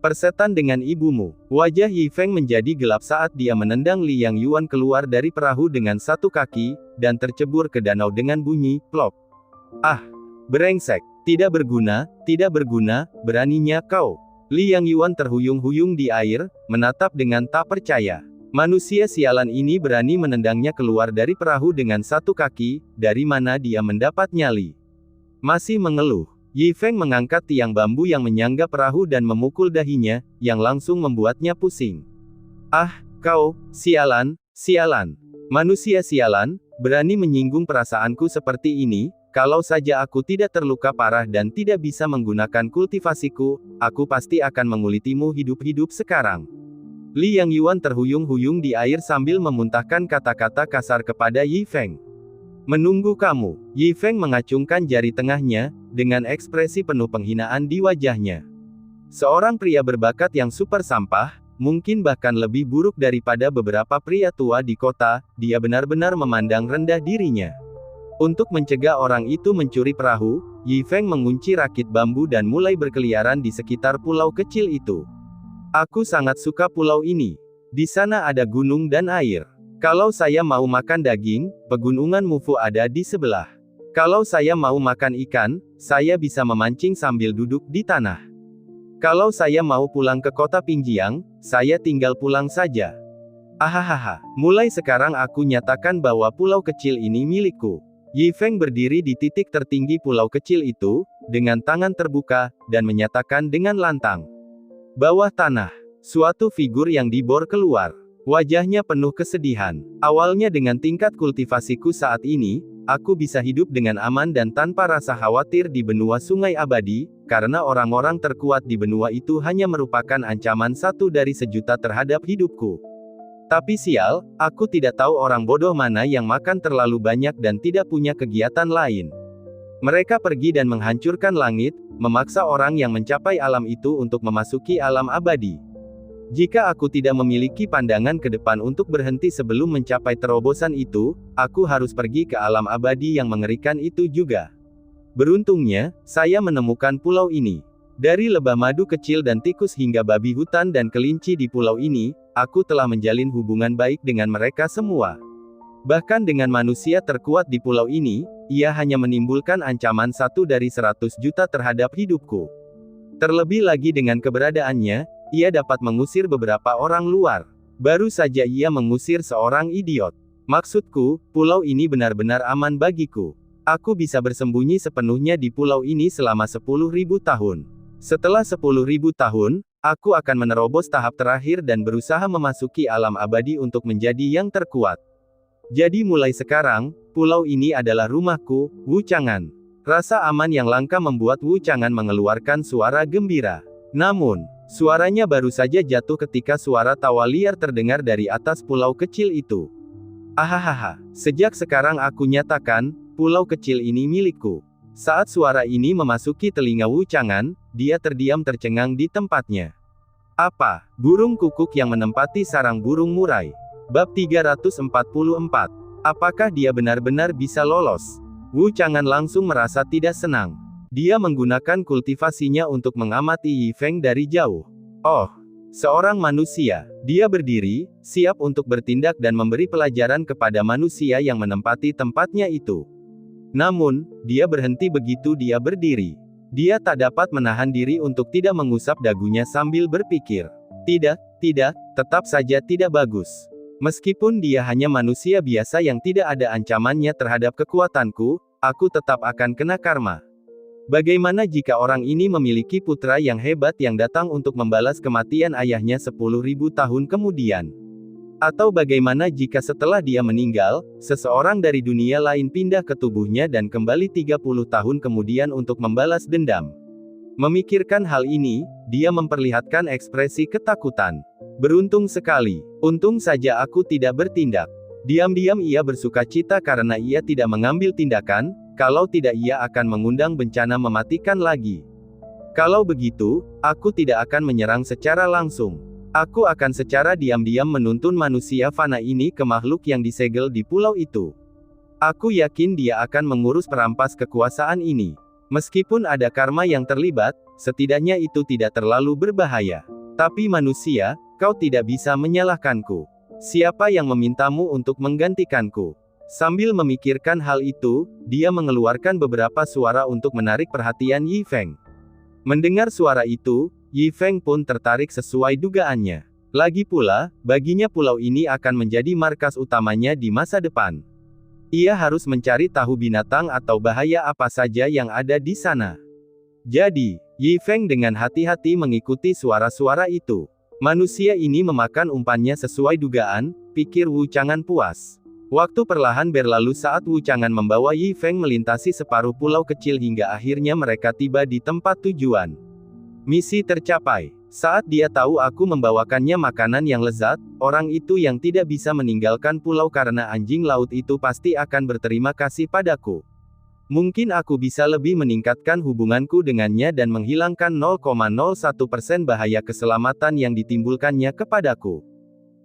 Persetan dengan ibumu. Wajah Yi Feng menjadi gelap saat dia menendang Liang Yuan keluar dari perahu dengan satu kaki, dan tercebur ke danau dengan bunyi, plop. "Ah! Brengsek! Tidak berguna, beraninya kau." Liang Yuan terhuyung-huyung di air, menatap dengan tak percaya. Manusia sialan ini berani menendangnya keluar dari perahu dengan satu kaki, dari mana dia mendapat nyali? Masih mengeluh. Yi Feng mengangkat tiang bambu yang menyangga perahu dan memukul dahinya, yang langsung membuatnya pusing. "Ah, kau, sialan, sialan. Manusia sialan, berani menyinggung perasaanku seperti ini, kalau saja aku tidak terluka parah dan tidak bisa menggunakan kultivasiku, aku pasti akan mengulitimu hidup-hidup sekarang." Liang Yuan terhuyung-huyung di air sambil memuntahkan kata-kata kasar kepada Yi Feng. "Menunggu kamu." Yi Feng mengacungkan jari tengahnya, dengan ekspresi penuh penghinaan di wajahnya. Seorang pria berbakat yang super sampah, mungkin bahkan lebih buruk daripada beberapa pria tua di kota, dia benar-benar memandang rendah dirinya. Untuk mencegah orang itu mencuri perahu, Yi Feng mengunci rakit bambu dan mulai berkeliaran di sekitar pulau kecil itu. "Aku sangat suka pulau ini. Di sana ada gunung dan air. Kalau saya mau makan daging, pegunungan Mufu ada di sebelah. Kalau saya mau makan ikan, saya bisa memancing sambil duduk di tanah. Kalau saya mau pulang ke kota Pingjiang, saya tinggal pulang saja. Ahahaha, mulai sekarang aku nyatakan bahwa pulau kecil ini milikku." Yi Feng berdiri di titik tertinggi pulau kecil itu, dengan tangan terbuka, dan menyatakan dengan lantang. Bawah tanah, suatu figur yang dibor keluar. Wajahnya penuh kesedihan. "Awalnya dengan tingkat kultivasiku saat ini, aku bisa hidup dengan aman dan tanpa rasa khawatir di benua Sungai Abadi, karena orang-orang terkuat di benua itu hanya merupakan ancaman satu dari sejuta terhadap hidupku. Tapi sial, aku tidak tahu orang bodoh mana yang makan terlalu banyak dan tidak punya kegiatan lain. Mereka pergi dan menghancurkan langit, memaksa orang yang mencapai alam itu untuk memasuki alam abadi. Jika aku tidak memiliki pandangan ke depan untuk berhenti sebelum mencapai terobosan itu, aku harus pergi ke alam abadi yang mengerikan itu juga." Beruntungnya, saya menemukan pulau ini. Dari lebah madu kecil dan tikus hingga babi hutan dan kelinci di pulau ini, aku telah menjalin hubungan baik dengan mereka semua. Bahkan dengan manusia terkuat di pulau ini, ia hanya menimbulkan ancaman 1 dari 100 juta terhadap hidupku. Terlebih lagi dengan keberadaannya, ia dapat mengusir beberapa orang luar. Baru saja ia mengusir seorang idiot. Maksudku, pulau ini benar-benar aman bagiku. Aku bisa bersembunyi sepenuhnya di pulau ini selama 10.000 tahun. Setelah 10.000 tahun, aku akan menerobos tahap terakhir dan berusaha memasuki alam abadi untuk menjadi yang terkuat. Jadi mulai sekarang, pulau ini adalah rumahku, Wu Chang'an. Rasa aman yang langka membuat Wu Chang'an mengeluarkan suara gembira. Namun, suaranya baru saja jatuh ketika suara tawa liar terdengar dari atas pulau kecil itu. Ahahaha, sejak sekarang aku nyatakan, pulau kecil ini milikku. Saat suara ini memasuki telinga Wu Chang'an, dia terdiam tercengang di tempatnya. Apa? Burung kukuk yang menempati sarang burung murai. Bab 344. Apakah dia benar-benar bisa lolos? Wu Chang'an langsung merasa tidak senang. Dia menggunakan kultivasinya untuk mengamati Yi Feng dari jauh. Oh, seorang manusia. Dia berdiri, siap untuk bertindak dan memberi pelajaran kepada manusia yang menempati tempatnya itu. Namun, dia berhenti begitu dia berdiri. Dia tak dapat menahan diri untuk tidak mengusap dagunya sambil berpikir. Tidak, tetap saja tidak bagus. Meskipun dia hanya manusia biasa yang tidak ada ancamannya terhadap kekuatanku, aku tetap akan kena karma. Bagaimana jika orang ini memiliki putra yang hebat yang datang untuk membalas kematian ayahnya 10.000 tahun kemudian? Atau bagaimana jika setelah dia meninggal, seseorang dari dunia lain pindah ke tubuhnya dan kembali 30 tahun kemudian untuk membalas dendam? Memikirkan hal ini, dia memperlihatkan ekspresi ketakutan. Beruntung sekali. Untung saja aku tidak bertindak. Diam-diam ia bersukacita karena ia tidak mengambil tindakan, kalau tidak ia akan mengundang bencana mematikan lagi. Kalau begitu, aku tidak akan menyerang secara langsung. Aku akan secara diam-diam menuntun manusia fana ini ke makhluk yang disegel di pulau itu. Aku yakin dia akan mengurus perampas kekuasaan ini. Meskipun ada karma yang terlibat, setidaknya itu tidak terlalu berbahaya. Tapi manusia, kau tidak bisa menyalahkanku. Siapa yang memintamu untuk menggantikanku? Sambil memikirkan hal itu, dia mengeluarkan beberapa suara untuk menarik perhatian Yi Feng. Mendengar suara itu, Yi Feng pun tertarik sesuai dugaannya. Lagi pula, baginya pulau ini akan menjadi markas utamanya di masa depan. Ia harus mencari tahu binatang atau bahaya apa saja yang ada di sana. Jadi, Yi Feng dengan hati-hati mengikuti suara-suara itu. Manusia ini memakan umpannya sesuai dugaan, pikir Wu Chang'an puas. Waktu perlahan berlalu saat Wu Chang'an membawa Yi Feng melintasi separuh pulau kecil hingga akhirnya mereka tiba di tempat tujuan. Misi tercapai. Saat dia tahu aku membawakannya makanan yang lezat, orang itu yang tidak bisa meninggalkan pulau karena anjing laut itu pasti akan berterima kasih padaku. Mungkin aku bisa lebih meningkatkan hubunganku dengannya dan menghilangkan 0,01% bahaya keselamatan yang ditimbulkannya kepadaku.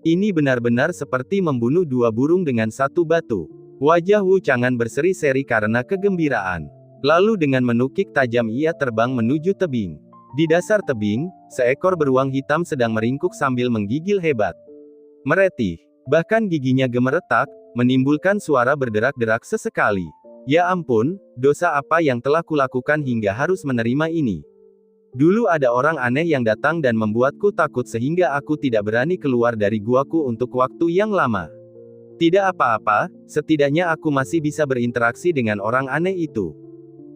Ini benar-benar seperti membunuh dua burung dengan satu batu. Wajah Wu Chang'an berseri-seri karena kegembiraan. Lalu dengan menukik tajam ia terbang menuju tebing. Di dasar tebing, seekor beruang hitam sedang meringkuk sambil menggigil hebat. Meretih. Bahkan giginya gemeretak, menimbulkan suara berderak-derak sesekali. Ya ampun, dosa apa yang telah kulakukan hingga harus menerima ini? Dulu ada orang aneh yang datang dan membuatku takut sehingga aku tidak berani keluar dari guaku untuk waktu yang lama. Tidak apa-apa, setidaknya aku masih bisa berinteraksi dengan orang aneh itu.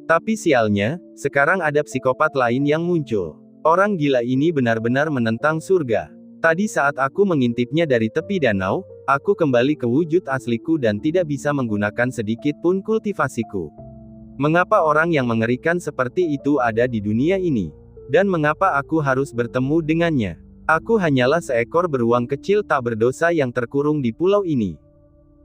Tapi sialnya, sekarang ada psikopat lain yang muncul. Orang gila ini benar-benar menentang surga. Tadi saat aku mengintipnya dari tepi danau, aku kembali ke wujud asliku dan tidak bisa menggunakan sedikit pun kultivasiku. Mengapa orang yang mengerikan seperti itu ada di dunia ini? Dan mengapa aku harus bertemu dengannya? Aku hanyalah seekor beruang kecil tak berdosa yang terkurung di pulau ini.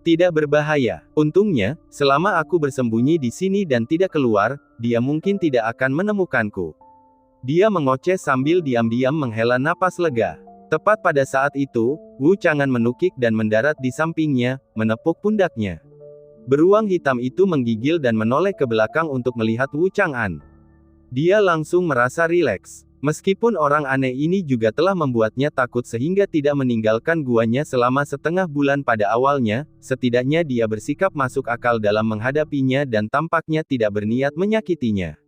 Tidak berbahaya. Untungnya, selama aku bersembunyi di sini dan tidak keluar, dia mungkin tidak akan menemukanku. Dia mengoceh sambil diam-diam menghela napas lega. Tepat pada saat itu, Wu Chang'an menukik dan mendarat di sampingnya, menepuk pundaknya. Beruang hitam itu menggigil dan menoleh ke belakang untuk melihat Wu Chang'an. Dia langsung merasa rileks. Meskipun orang aneh ini juga telah membuatnya takut sehingga tidak meninggalkan guanya selama setengah bulan pada awalnya, setidaknya dia bersikap masuk akal dalam menghadapinya dan tampaknya tidak berniat menyakitinya.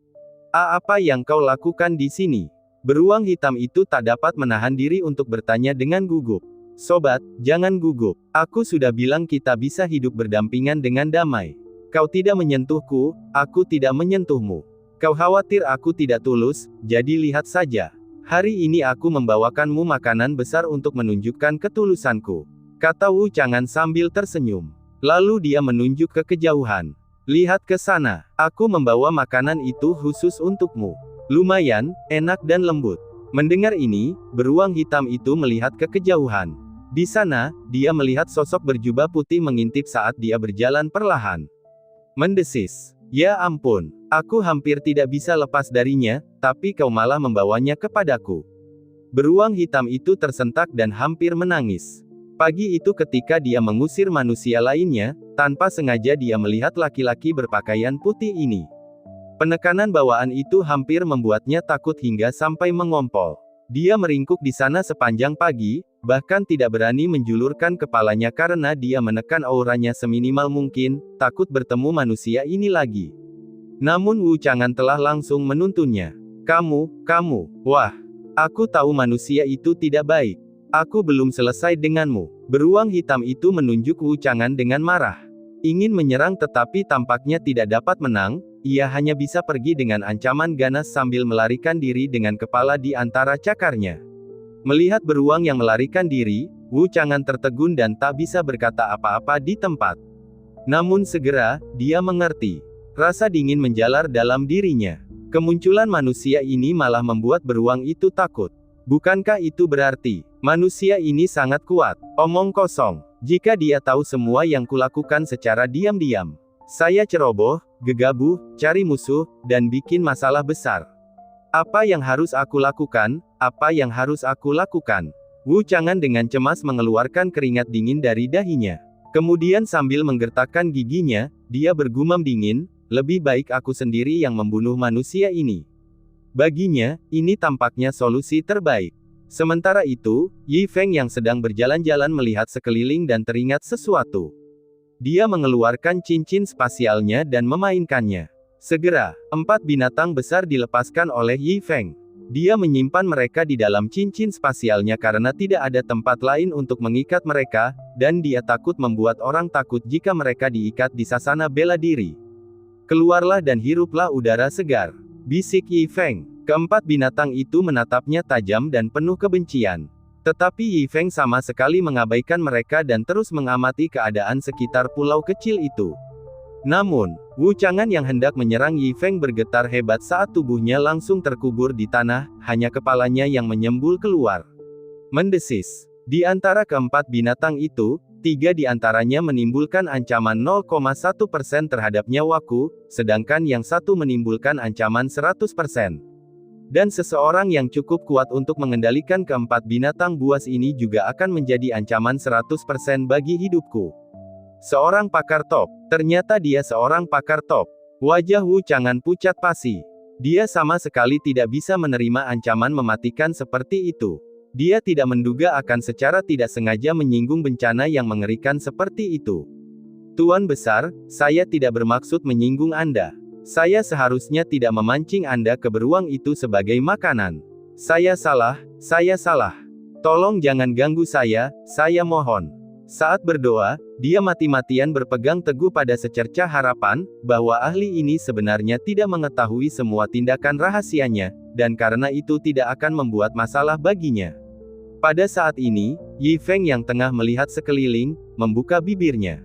Apa yang kau lakukan di sini?" Beruang hitam itu tak dapat menahan diri untuk bertanya dengan gugup. "Sobat, jangan gugup. Aku sudah bilang kita bisa hidup berdampingan dengan damai. Kau tidak menyentuhku, aku tidak menyentuhmu. Kau khawatir aku tidak tulus, jadi lihat saja. Hari ini aku membawakanmu makanan besar untuk menunjukkan ketulusanku," kata Wu Chang'an sambil tersenyum. Lalu dia menunjuk ke kejauhan. "Lihat ke sana, aku membawa makanan itu khusus untukmu. Lumayan, enak dan lembut." Mendengar ini, beruang hitam itu melihat ke kejauhan. Di sana, dia melihat sosok berjubah putih mengintip saat dia berjalan perlahan. Mendesis, "Ya ampun, aku hampir tidak bisa lepas darinya, tapi kau malah membawanya kepadaku." Beruang hitam itu tersentak dan hampir menangis. Pagi itu ketika dia mengusir manusia lainnya, tanpa sengaja dia melihat laki-laki berpakaian putih ini. Penekanan bawaan itu hampir membuatnya takut hingga sampai mengompol. Dia meringkuk di sana sepanjang pagi, bahkan tidak berani menjulurkan kepalanya karena dia menekan auranya seminimal mungkin, takut bertemu manusia ini lagi. Namun Wu Chang'an telah langsung menuntunnya. Kamu, wah, aku tahu manusia itu tidak baik. Aku belum selesai denganmu." Beruang hitam itu menunjuk Wu Chang'an dengan marah. Ingin menyerang tetapi tampaknya tidak dapat menang, ia hanya bisa pergi dengan ancaman ganas sambil melarikan diri dengan kepala di antara cakarnya. Melihat beruang yang melarikan diri, Wu Chang'an tertegun dan tak bisa berkata apa-apa di tempat. Namun segera, dia mengerti. Rasa dingin menjalar dalam dirinya. Kemunculan manusia ini malah membuat beruang itu takut. Bukankah itu berarti, manusia ini sangat kuat? Omong kosong. Jika dia tahu semua yang kulakukan secara diam-diam. Saya ceroboh, gegabah, cari musuh, dan bikin masalah besar. Apa yang harus aku lakukan? Apa yang harus aku lakukan? Wu Chang'an dengan cemas mengeluarkan keringat dingin dari dahinya. Kemudian sambil menggertakkan giginya, dia bergumam dingin, "Lebih baik aku sendiri yang membunuh manusia ini." Baginya, ini tampaknya solusi terbaik. Sementara itu, Yi Feng yang sedang berjalan-jalan melihat sekeliling dan teringat sesuatu. Dia mengeluarkan cincin spasialnya dan memainkannya. Segera, 4 binatang besar dilepaskan oleh Yi Feng. Dia menyimpan mereka di dalam cincin spasialnya karena tidak ada tempat lain untuk mengikat mereka, dan dia takut membuat orang takut jika mereka diikat di sasana bela diri. "Keluarlah dan hiruplah udara segar," bisik Yi Feng. Keempat binatang itu menatapnya tajam dan penuh kebencian. Tetapi Yi Feng sama sekali mengabaikan mereka dan terus mengamati keadaan sekitar pulau kecil itu. Namun, Wu Chang'an yang hendak menyerang Yi Feng bergetar hebat saat tubuhnya langsung terkubur di tanah, hanya kepalanya yang menyembul keluar. Mendesis. Di antara keempat binatang itu, 3 di antaranya menimbulkan ancaman 0,1% terhadap nyawaku, sedangkan yang satu menimbulkan ancaman 100%. Dan seseorang yang cukup kuat untuk mengendalikan keempat binatang buas ini juga akan menjadi ancaman 100% bagi hidupku. Seorang pakar top. Ternyata dia seorang pakar top. Wajah Wu Chang'an pucat pasi. Dia sama sekali tidak bisa menerima ancaman mematikan seperti itu. Dia tidak menduga akan secara tidak sengaja menyinggung bencana yang mengerikan seperti itu. "Tuan Besar, saya tidak bermaksud menyinggung Anda. Saya seharusnya tidak memancing Anda ke beruang itu sebagai makanan. Saya salah. Tolong jangan ganggu saya mohon." Saat berdoa, dia mati-matian berpegang teguh pada secercah harapan, bahwa ahli ini sebenarnya tidak mengetahui semua tindakan rahasianya, dan karena itu tidak akan membuat masalah baginya. Pada saat ini, Yi Feng yang tengah melihat sekeliling, membuka bibirnya.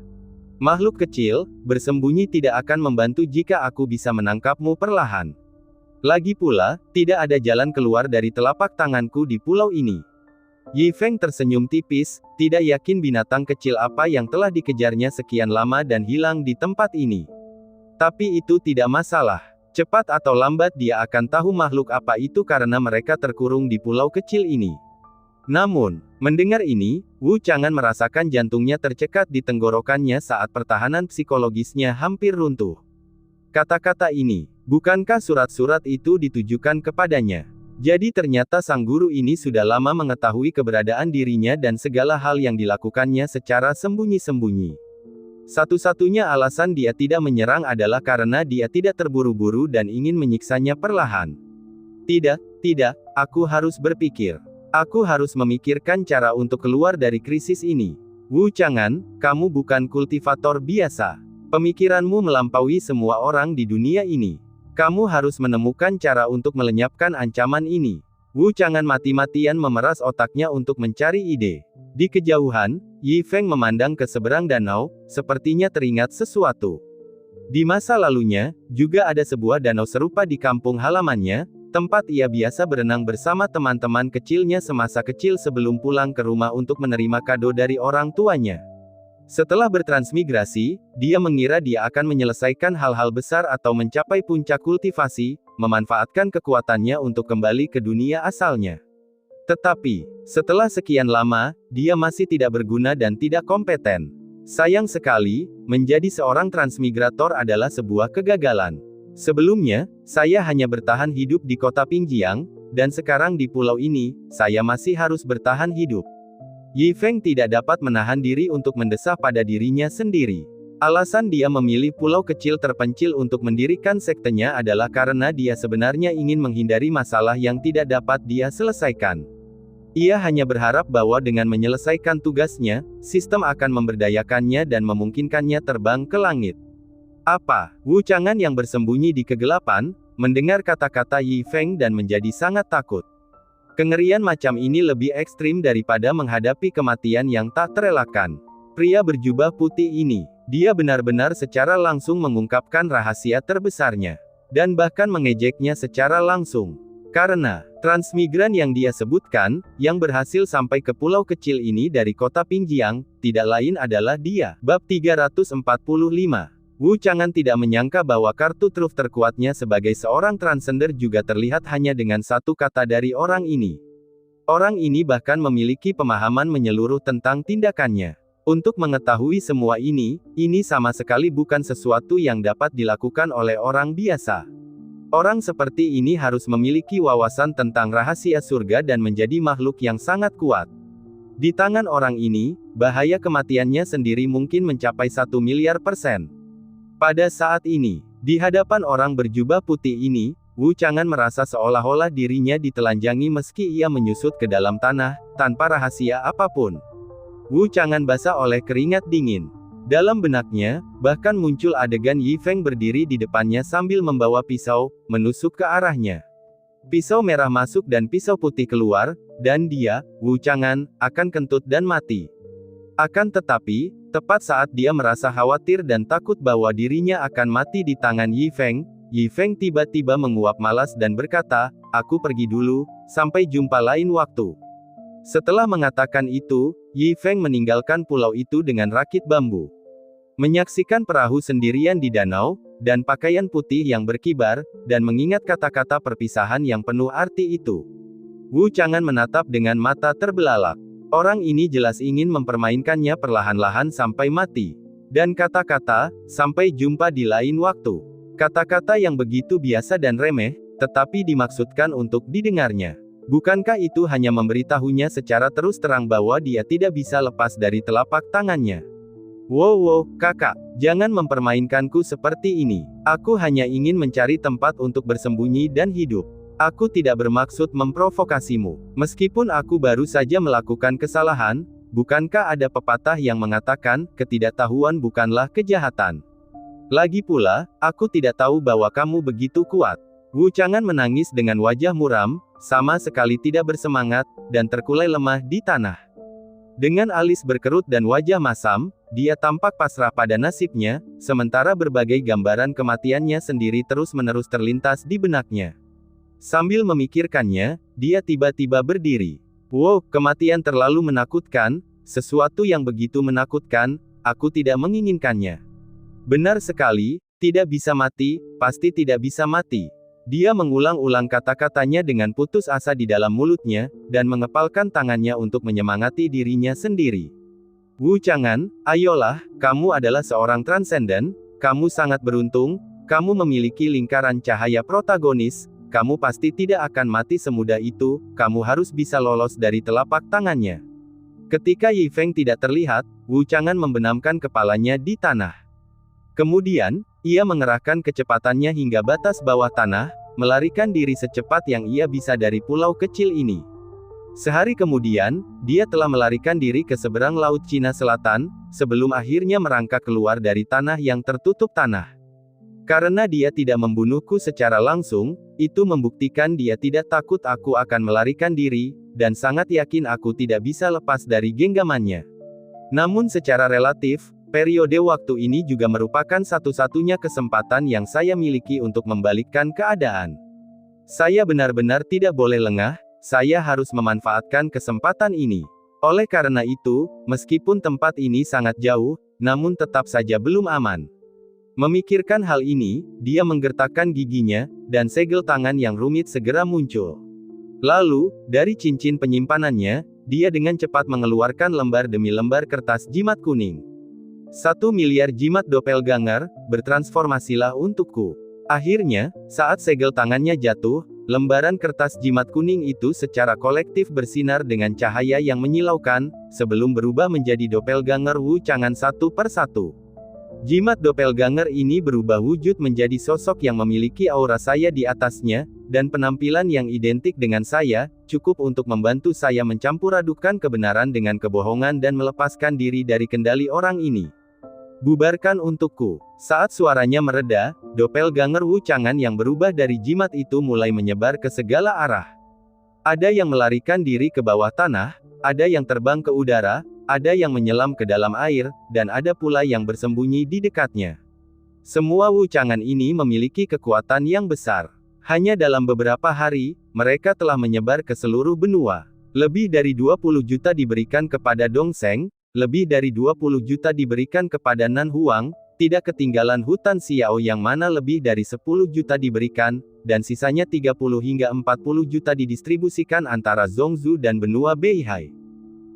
"Makhluk kecil, bersembunyi tidak akan membantu jika aku bisa menangkapmu perlahan. Lagi pula, tidak ada jalan keluar dari telapak tanganku di pulau ini." Yi Feng tersenyum tipis, tidak yakin binatang kecil apa yang telah dikejarnya sekian lama dan hilang di tempat ini. Tapi itu tidak masalah. Cepat atau lambat dia akan tahu makhluk apa itu karena mereka terkurung di pulau kecil ini. Namun, Mendengar ini, Wu Chang'an merasakan jantungnya tercekat di tenggorokannya saat pertahanan psikologisnya hampir runtuh. Kata-kata ini, bukankah surat-surat itu ditujukan kepadanya? Jadi ternyata sang guru ini sudah lama mengetahui keberadaan dirinya dan segala hal yang dilakukannya secara sembunyi-sembunyi. Satu-satunya alasan dia tidak menyerang adalah karena dia tidak terburu-buru dan ingin menyiksanya perlahan. Tidak, aku harus berpikir. Aku harus memikirkan cara untuk keluar dari krisis ini. Wu Chang'an, kamu bukan kultivator biasa. Pemikiranmu melampaui semua orang di dunia ini. Kamu harus menemukan cara untuk melenyapkan ancaman ini. Wu Chang'an mati-matian memeras otaknya untuk mencari ide. Di kejauhan, Yi Feng memandang ke seberang danau, sepertinya teringat sesuatu. Di masa lalunya, juga ada sebuah danau serupa di kampung halamannya, tempat ia biasa berenang bersama teman-teman kecilnya semasa kecil sebelum pulang ke rumah untuk menerima kado dari orang tuanya. Setelah bertransmigrasi, dia mengira dia akan menyelesaikan hal-hal besar atau mencapai puncak kultivasi, memanfaatkan kekuatannya untuk kembali ke dunia asalnya. Tetapi, setelah sekian lama, dia masih tidak berguna dan tidak kompeten. Sayang sekali, menjadi seorang transmigrator adalah sebuah kegagalan. Sebelumnya, saya hanya bertahan hidup di kota Pingjiang, dan sekarang di pulau ini, saya masih harus bertahan hidup. Yi Feng tidak dapat menahan diri untuk mendesah pada dirinya sendiri. Alasan dia memilih pulau kecil terpencil untuk mendirikan sektenya adalah karena dia sebenarnya ingin menghindari masalah yang tidak dapat dia selesaikan. Ia hanya berharap bahwa dengan menyelesaikan tugasnya, sistem akan memberdayakannya dan memungkinkannya terbang ke langit. Apa? Wu Chang'an yang bersembunyi di kegelapan, mendengar kata-kata Yi Feng dan menjadi sangat takut. Kengerian macam ini lebih ekstrim daripada menghadapi kematian yang tak terelakkan. Pria berjubah putih ini, dia benar-benar secara langsung mengungkapkan rahasia terbesarnya. Dan bahkan mengejeknya secara langsung. Karena, transmigran yang dia sebutkan, yang berhasil sampai ke pulau kecil ini dari kota Pingjiang, tidak lain adalah dia. Bab 345. Wu Chang'an tidak menyangka bahwa kartu truf terkuatnya sebagai seorang transender juga terlihat hanya dengan satu kata dari orang ini. Orang ini bahkan memiliki pemahaman menyeluruh tentang tindakannya. Untuk mengetahui semua ini sama sekali bukan sesuatu yang dapat dilakukan oleh orang biasa. Orang seperti ini harus memiliki wawasan tentang rahasia surga dan menjadi makhluk yang sangat kuat. Di tangan orang ini, bahaya kematiannya sendiri mungkin mencapai 1 miliar %. Pada saat ini, di hadapan orang berjubah putih ini, Wu Chang'an merasa seolah-olah dirinya ditelanjangi meski ia menyusut ke dalam tanah, tanpa rahasia apapun. Wu Chang'an basah oleh keringat dingin. Dalam benaknya, bahkan muncul adegan Yi Feng berdiri di depannya sambil membawa pisau, menusuk ke arahnya. Pisau merah masuk dan pisau putih keluar, dan dia, Wu Chang'an, akan kentut dan mati. Akan tetapi, tepat saat dia merasa khawatir dan takut bahwa dirinya akan mati di tangan Yi Feng tiba-tiba menguap malas dan berkata, "Aku pergi dulu, sampai jumpa lain waktu." Setelah mengatakan itu, Yi Feng meninggalkan pulau itu dengan rakit bambu. Menyaksikan perahu sendirian di danau, dan pakaian putih yang berkibar, dan mengingat kata-kata perpisahan yang penuh arti itu. Wu Chang'an menatap dengan mata terbelalak. Orang ini jelas ingin mempermainkannya perlahan-lahan sampai mati. Dan kata-kata, "Sampai jumpa di lain waktu." Kata-kata yang begitu biasa dan remeh, tetapi dimaksudkan untuk didengarnya. Bukankah itu hanya memberitahunya secara terus terang bahwa dia tidak bisa lepas dari telapak tangannya? Wow, kakak, jangan mempermainkanku seperti ini. Aku hanya ingin mencari tempat untuk bersembunyi dan hidup. Aku tidak bermaksud memprovokasimu. Meskipun aku baru saja melakukan kesalahan, bukankah ada pepatah yang mengatakan, ketidaktahuan bukanlah kejahatan. Lagi pula, aku tidak tahu bahwa kamu begitu kuat. Wu Chang'an menangis dengan wajah muram, sama sekali tidak bersemangat, dan terkulai lemah di tanah. Dengan alis berkerut dan wajah masam, dia tampak pasrah pada nasibnya, sementara berbagai gambaran kematiannya sendiri terus-menerus terlintas di benaknya. Sambil memikirkannya, dia tiba-tiba berdiri. Wow, kematian terlalu menakutkan, sesuatu yang begitu menakutkan, aku tidak menginginkannya. Benar sekali, tidak bisa mati, pasti tidak bisa mati. Dia mengulang-ulang kata-katanya dengan putus asa di dalam mulutnya, dan mengepalkan tangannya untuk menyemangati dirinya sendiri. Wu Chang'an, ayolah, kamu adalah seorang transenden, kamu sangat beruntung, kamu memiliki lingkaran cahaya protagonis, kamu pasti tidak akan mati semudah itu, kamu harus bisa lolos dari telapak tangannya. Ketika Yi Feng tidak terlihat, Wu Chang'an membenamkan kepalanya di tanah. Kemudian, ia mengerahkan kecepatannya hingga batas bawah tanah, melarikan diri secepat yang ia bisa dari pulau kecil ini. Sehari kemudian, dia telah melarikan diri ke seberang Laut Cina Selatan, sebelum akhirnya merangkak keluar dari tanah yang tertutup tanah. Karena dia tidak membunuhku secara langsung, itu membuktikan dia tidak takut aku akan melarikan diri, dan sangat yakin aku tidak bisa lepas dari genggamannya. Namun secara relatif, periode waktu ini juga merupakan satu-satunya kesempatan yang saya miliki untuk membalikkan keadaan. Saya benar-benar tidak boleh lengah, saya harus memanfaatkan kesempatan ini. Oleh karena itu, meskipun tempat ini sangat jauh, namun tetap saja belum aman. Memikirkan hal ini, dia menggertakkan giginya, dan segel tangan yang rumit segera muncul. Lalu, dari cincin penyimpanannya, dia dengan cepat mengeluarkan lembar demi lembar kertas jimat kuning. 1 miliar jimat doppelganger, bertransformasilah untukku. Akhirnya, saat segel tangannya jatuh, lembaran kertas jimat kuning itu secara kolektif bersinar dengan cahaya yang menyilaukan, sebelum berubah menjadi doppelganger Wu Chang'an satu per satu. Jimat doppelganger ini berubah wujud menjadi sosok yang memiliki aura saya di atasnya, dan penampilan yang identik dengan saya, cukup untuk membantu saya mencampur-adukan kebenaran dengan kebohongan dan melepaskan diri dari kendali orang ini. Bubarkan untukku. Saat suaranya mereda, doppelganger Wu Chang'an yang berubah dari jimat itu mulai menyebar ke segala arah. Ada yang melarikan diri ke bawah tanah, ada yang terbang ke udara, ada yang menyelam ke dalam air, dan ada pula yang bersembunyi di dekatnya. Semua Wu Chang'an ini memiliki kekuatan yang besar. Hanya dalam beberapa hari, mereka telah menyebar ke seluruh benua. Lebih dari 20 juta diberikan kepada Dong Zheng, lebih dari 20 juta diberikan kepada Nan Huang, tidak ketinggalan hutan Xiao yang mana lebih dari 10 juta diberikan, dan sisanya 30 hingga 40 juta didistribusikan antara Zhongzhou dan benua Beihai.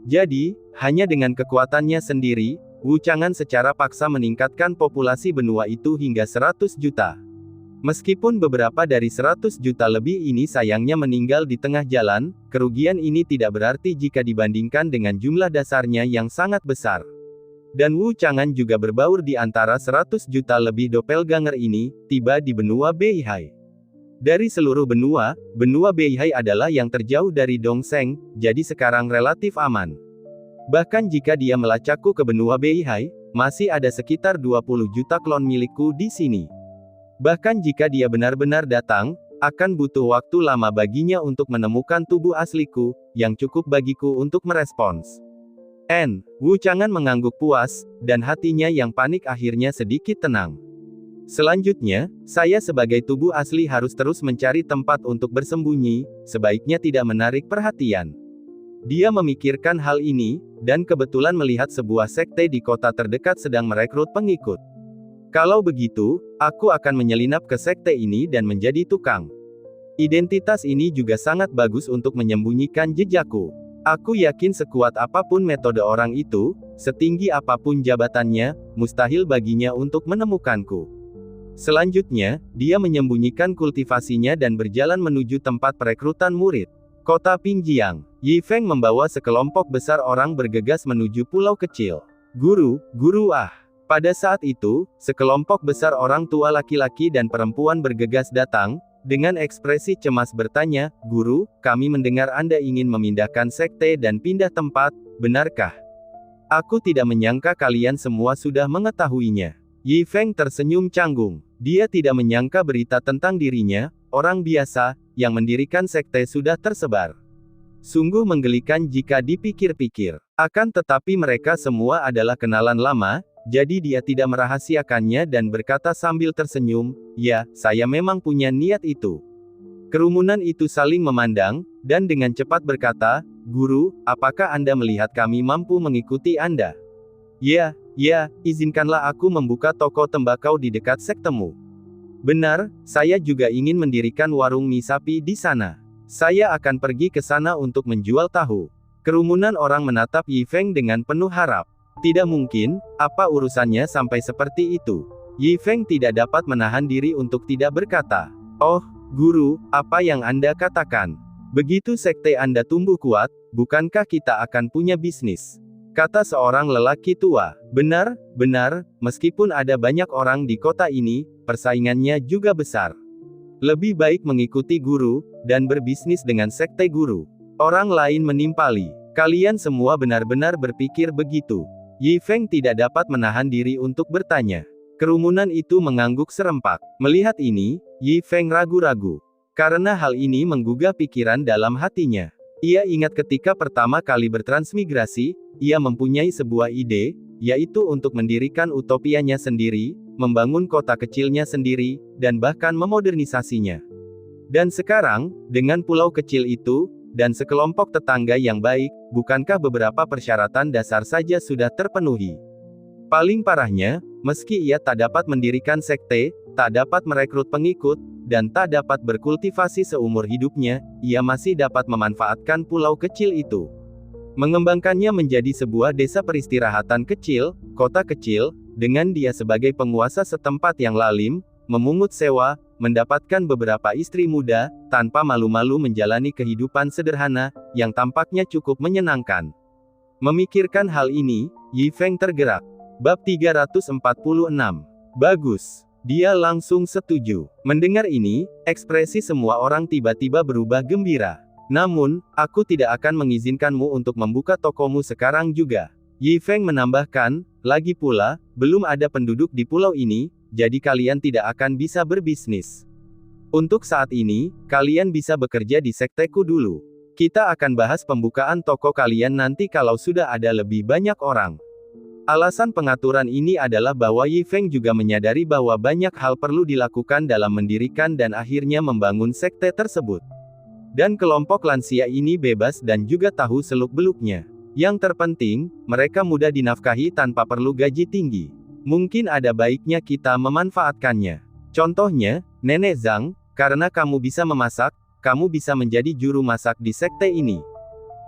Jadi, hanya dengan kekuatannya sendiri, Wu Chang'an secara paksa meningkatkan populasi benua itu hingga 100 juta. Meskipun beberapa dari 100 juta lebih ini sayangnya meninggal di tengah jalan, kerugian ini tidak berarti jika dibandingkan dengan jumlah dasarnya yang sangat besar. Dan Wu Chang'an juga berbaur di antara 100 juta lebih doppelganger ini, tiba di benua Beihai. Dari seluruh benua, benua Beihai adalah yang terjauh dari Dong Zheng, jadi sekarang relatif aman. Bahkan jika dia melacakku ke benua Beihai, masih ada sekitar 20 juta klon milikku di sini. Bahkan jika dia benar-benar datang, akan butuh waktu lama baginya untuk menemukan tubuh asliku, yang cukup bagiku untuk merespons. Wu Chang'an mengangguk puas, dan hatinya yang panik akhirnya sedikit tenang. Selanjutnya, saya sebagai tubuh asli harus terus mencari tempat untuk bersembunyi, sebaiknya tidak menarik perhatian. Dia memikirkan hal ini, dan kebetulan melihat sebuah sekte di kota terdekat sedang merekrut pengikut. Kalau begitu, aku akan menyelinap ke sekte ini dan menjadi tukang. Identitas ini juga sangat bagus untuk menyembunyikan jejakku. Aku yakin sekuat apapun metode orang itu, setinggi apapun jabatannya, mustahil baginya untuk menemukanku. Selanjutnya, dia menyembunyikan kultivasinya dan berjalan menuju tempat perekrutan murid. Kota Pingjiang. Yi Feng membawa sekelompok besar orang bergegas menuju pulau kecil. Guru ah. Pada saat itu, sekelompok besar orang tua laki-laki dan perempuan bergegas datang, dengan ekspresi cemas bertanya, "Guru, kami mendengar Anda ingin memindahkan sekte dan pindah tempat, benarkah?" "Aku tidak menyangka kalian semua sudah mengetahuinya." Yi Feng tersenyum canggung. Dia tidak menyangka berita tentang dirinya, orang biasa, yang mendirikan sekte sudah tersebar. Sungguh menggelikan jika dipikir-pikir. Akan tetapi mereka semua adalah kenalan lama, jadi dia tidak merahasiakannya dan berkata sambil tersenyum, "Ya, saya memang punya niat itu." Kerumunan itu saling memandang, dan dengan cepat berkata, "Guru, apakah Anda melihat kami mampu mengikuti Anda?" Ya, izinkanlah aku membuka toko tembakau di dekat sektemu." Benar, saya juga ingin mendirikan warung mie sapi di sana. Saya akan pergi ke sana untuk menjual tahu. Kerumunan orang menatap Yi Feng dengan penuh harap. Tidak mungkin, apa urusannya sampai seperti itu? Yi Feng tidak dapat menahan diri untuk tidak berkata, "Oh, guru, apa yang Anda katakan? Begitu sekte Anda tumbuh kuat, bukankah kita akan punya bisnis?" Kata seorang lelaki tua. Benar, benar, meskipun ada banyak orang di kota ini, persaingannya juga besar. Lebih baik mengikuti guru, dan berbisnis dengan sekte guru. Orang lain menimpali. Kalian semua benar-benar berpikir begitu. Yi Feng tidak dapat menahan diri untuk bertanya. Kerumunan itu mengangguk serempak. Melihat ini, Yi Feng ragu-ragu. Karena hal ini menggugah pikiran dalam hatinya. Ia ingat ketika pertama kali bertransmigrasi, ia mempunyai sebuah ide, yaitu untuk mendirikan utopianya sendiri, membangun kota kecilnya sendiri, dan bahkan memodernisasinya. Dan sekarang, dengan pulau kecil itu, dan sekelompok tetangga yang baik, bukankah beberapa persyaratan dasar saja sudah terpenuhi? Paling parahnya, meski ia tak dapat mendirikan sekte, tak dapat merekrut pengikut, dan tak dapat berkultivasi seumur hidupnya, ia masih dapat memanfaatkan pulau kecil itu. Mengembangkannya menjadi sebuah desa peristirahatan kecil, kota kecil, dengan dia sebagai penguasa setempat yang lalim, memungut sewa, mendapatkan beberapa istri muda, tanpa malu-malu menjalani kehidupan sederhana, yang tampaknya cukup menyenangkan. Memikirkan hal ini, Yi Feng tergerak. Bab 346. Bagus. Dia langsung setuju. Mendengar ini, ekspresi semua orang tiba-tiba berubah gembira. Namun, aku tidak akan mengizinkanmu untuk membuka tokomu sekarang juga. Yi Feng menambahkan, lagi pula, belum ada penduduk di pulau ini, jadi kalian tidak akan bisa berbisnis. Untuk saat ini, kalian bisa bekerja di sekteku dulu. Kita akan bahas pembukaan toko kalian nanti kalau sudah ada lebih banyak orang. Alasan pengaturan ini adalah bahwa Yi Feng juga menyadari bahwa banyak hal perlu dilakukan dalam mendirikan dan akhirnya membangun sekte tersebut. Dan kelompok lansia ini bebas dan juga tahu seluk-beluknya. Yang terpenting, mereka mudah dinafkahi tanpa perlu gaji tinggi. Mungkin ada baiknya kita memanfaatkannya. Contohnya, Nenek Zhang, karena kamu bisa memasak, kamu bisa menjadi juru masak di sekte ini.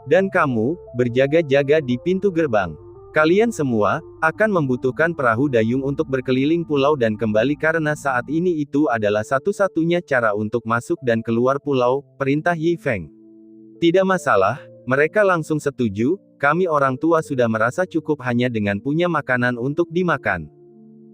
Dan kamu, berjaga-jaga di pintu gerbang. Kalian semua, akan membutuhkan perahu dayung untuk berkeliling pulau dan kembali karena saat ini itu adalah satu-satunya cara untuk masuk dan keluar pulau, perintah Yi Feng. Tidak masalah, mereka langsung setuju, kami orang tua sudah merasa cukup hanya dengan punya makanan untuk dimakan.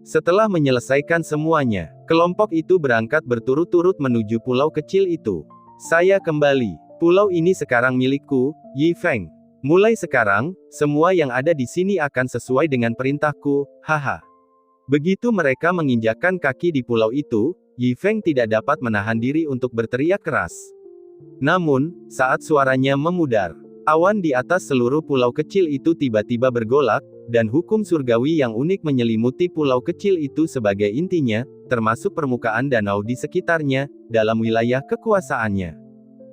Setelah menyelesaikan semuanya, kelompok itu berangkat berturut-turut menuju pulau kecil itu. Saya kembali. Pulau ini sekarang milikku, Yi Feng. Mulai sekarang, semua yang ada di sini akan sesuai dengan perintahku, haha. Begitu mereka menginjakkan kaki di pulau itu, Yi Feng tidak dapat menahan diri untuk berteriak keras. Namun, saat suaranya memudar, awan di atas seluruh pulau kecil itu tiba-tiba bergolak, dan hukum surgawi yang unik menyelimuti pulau kecil itu sebagai intinya, termasuk permukaan danau di sekitarnya, dalam wilayah kekuasaannya.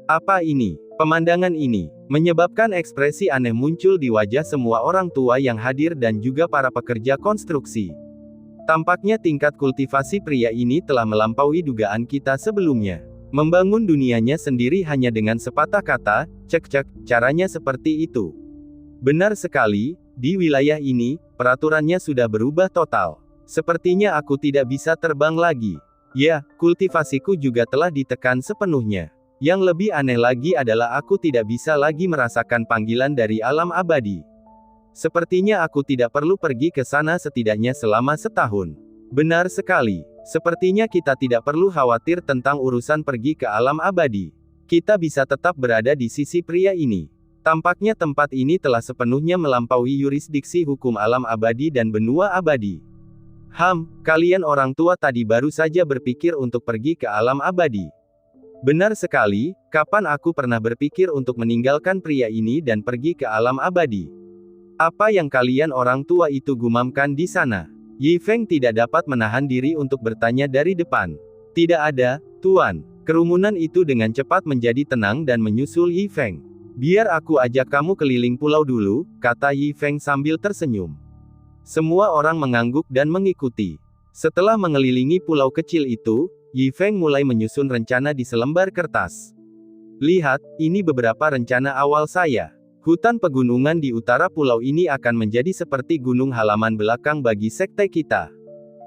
Apa ini? Pemandangan ini menyebabkan ekspresi aneh muncul di wajah semua orang tua yang hadir dan juga para pekerja konstruksi. Tampaknya tingkat kultivasi pria ini telah melampaui dugaan kita sebelumnya. Membangun dunianya sendiri hanya dengan sepatah kata, cek-cek, caranya seperti itu. Benar sekali, di wilayah ini, peraturannya sudah berubah total. Sepertinya aku tidak bisa terbang lagi. Ya, kultivasiku juga telah ditekan sepenuhnya. Yang lebih aneh lagi adalah aku tidak bisa lagi merasakan panggilan dari alam abadi. Sepertinya aku tidak perlu pergi ke sana setidaknya selama setahun. Benar sekali. Sepertinya kita tidak perlu khawatir tentang urusan pergi ke alam abadi. Kita bisa tetap berada di sisi pria ini. Tampaknya tempat ini telah sepenuhnya melampaui yurisdiksi hukum alam abadi dan benua abadi. Kalian orang tua tadi baru saja berpikir untuk pergi ke alam abadi. Benar sekali, kapan aku pernah berpikir untuk meninggalkan pria ini dan pergi ke alam abadi? Apa yang kalian orang tua itu gumamkan di sana? Yi Feng tidak dapat menahan diri untuk bertanya dari depan. Tidak ada, Tuan. Kerumunan itu dengan cepat menjadi tenang dan menyusul Yi Feng. Biar aku ajak kamu keliling pulau dulu, kata Yi Feng sambil tersenyum. Semua orang mengangguk dan mengikuti. Setelah mengelilingi pulau kecil itu, Yi Feng mulai menyusun rencana di selembar kertas. Lihat, ini beberapa rencana awal saya. Hutan pegunungan di utara pulau ini akan menjadi seperti gunung halaman belakang bagi sekte kita.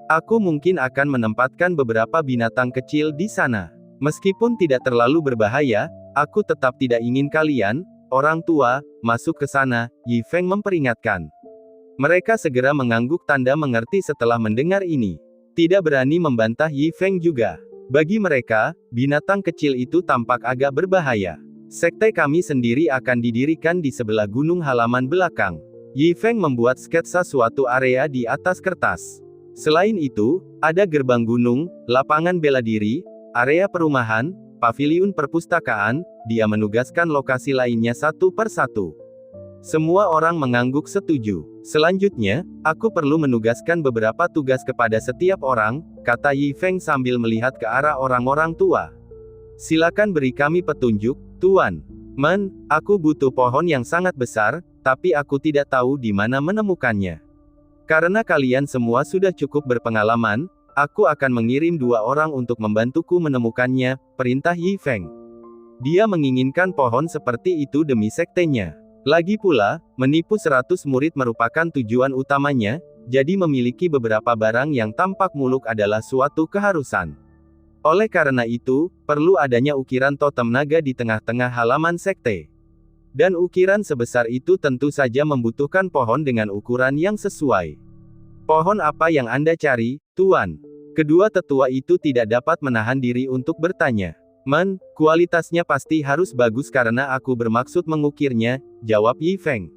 Aku mungkin akan menempatkan beberapa binatang kecil di sana. Meskipun tidak terlalu berbahaya, aku tetap tidak ingin kalian, orang tua, masuk ke sana, Yi Feng memperingatkan. Mereka segera mengangguk tanda mengerti setelah mendengar ini. Tidak berani membantah Yi Feng juga. Bagi mereka, binatang kecil itu tampak agak berbahaya. Sekte kami sendiri akan didirikan di sebelah gunung halaman belakang. Yi Feng membuat sketsa suatu area di atas kertas. Selain itu, ada gerbang gunung, lapangan bela diri, area perumahan, paviliun perpustakaan. Dia menugaskan lokasi lainnya satu per satu. Semua orang mengangguk setuju. Selanjutnya, aku perlu menugaskan beberapa tugas kepada setiap orang, kata Yi Feng sambil melihat ke arah orang-orang tua. Silakan beri kami petunjuk, Tuan. Aku butuh pohon yang sangat besar, tapi aku tidak tahu di mana menemukannya. Karena kalian semua sudah cukup berpengalaman, aku akan mengirim 2 orang untuk membantuku menemukannya, perintah Yi Feng. Dia menginginkan pohon seperti itu demi sektenya. Lagi pula, menipu 100 murid merupakan tujuan utamanya, jadi memiliki beberapa barang yang tampak muluk adalah suatu keharusan. Oleh karena itu, perlu adanya ukiran totem naga di tengah-tengah halaman sekte. Dan ukiran sebesar itu tentu saja membutuhkan pohon dengan ukuran yang sesuai. Pohon apa yang Anda cari, Tuan? Kedua tetua itu tidak dapat menahan diri untuk bertanya. Kualitasnya pasti harus bagus karena aku bermaksud mengukirnya, jawab Yi Feng.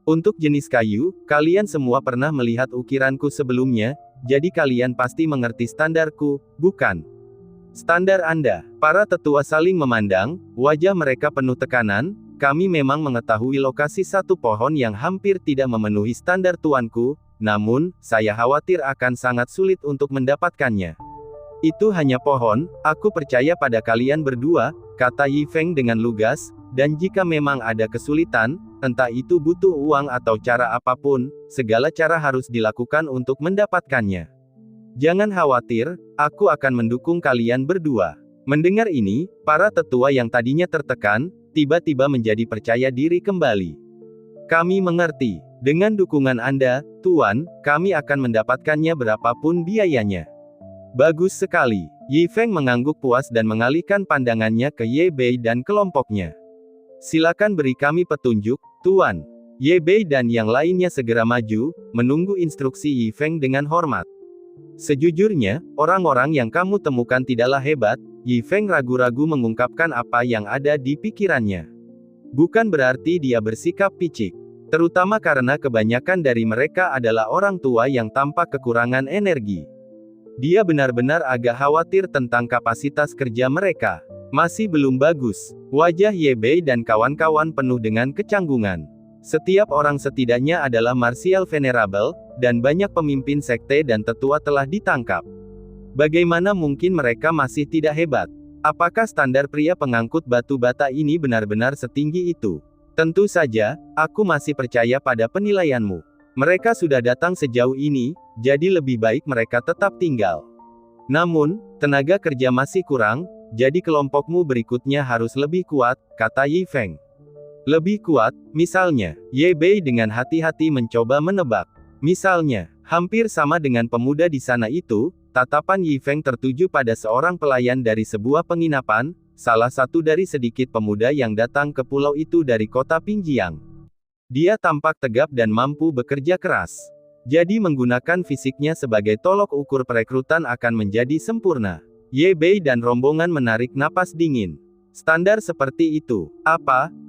Untuk jenis kayu, kalian semua pernah melihat ukiranku sebelumnya, jadi kalian pasti mengerti standarku, bukan? Standar Anda. Para tetua saling memandang, wajah mereka penuh tekanan. Kami memang mengetahui lokasi satu pohon yang hampir tidak memenuhi standar tuanku, namun, saya khawatir akan sangat sulit untuk mendapatkannya. Itu hanya pohon, aku percaya pada kalian berdua, kata Yi Feng dengan lugas, dan jika memang ada kesulitan, entah itu butuh uang atau cara apapun, segala cara harus dilakukan untuk mendapatkannya. Jangan khawatir, aku akan mendukung kalian berdua. Mendengar ini, para tetua yang tadinya tertekan, tiba-tiba menjadi percaya diri kembali. Kami mengerti, dengan dukungan Anda, Tuan, kami akan mendapatkannya berapapun biayanya. Bagus sekali. Yi Feng mengangguk puas dan mengalihkan pandangannya ke Ye Bei dan kelompoknya. Silakan beri kami petunjuk, Tuan. Ye Bei dan yang lainnya segera maju, menunggu instruksi Yi Feng dengan hormat. Sejujurnya, orang-orang yang kamu temukan tidaklah hebat, Yi Feng ragu-ragu mengungkapkan apa yang ada di pikirannya. Bukan berarti dia bersikap picik. Terutama karena kebanyakan dari mereka adalah orang tua yang tampak kekurangan energi. Dia benar-benar agak khawatir tentang kapasitas kerja mereka. Masih belum bagus. Wajah Ye Bei dan kawan-kawan penuh dengan kecanggungan. Setiap orang setidaknya adalah martial venerable, dan banyak pemimpin sekte dan tetua telah ditangkap. Bagaimana mungkin mereka masih tidak hebat? Apakah standar pria pengangkut batu bata ini benar-benar setinggi itu? Tentu saja, aku masih percaya pada penilaianmu. Mereka sudah datang sejauh ini, jadi lebih baik mereka tetap tinggal. Namun, tenaga kerja masih kurang, jadi kelompokmu berikutnya harus lebih kuat, kata Yi Feng. Lebih kuat, misalnya, Ye Bei dengan hati-hati mencoba menebak. Misalnya, hampir sama dengan pemuda di sana itu, tatapan Yi Feng tertuju pada seorang pelayan dari sebuah penginapan, salah satu dari sedikit pemuda yang datang ke pulau itu dari kota Pingjiang. Dia tampak tegap dan mampu bekerja keras. Jadi menggunakan fisiknya sebagai tolok ukur perekrutan akan menjadi sempurna. Ye Bei dan rombongan menarik napas dingin. Standar seperti itu.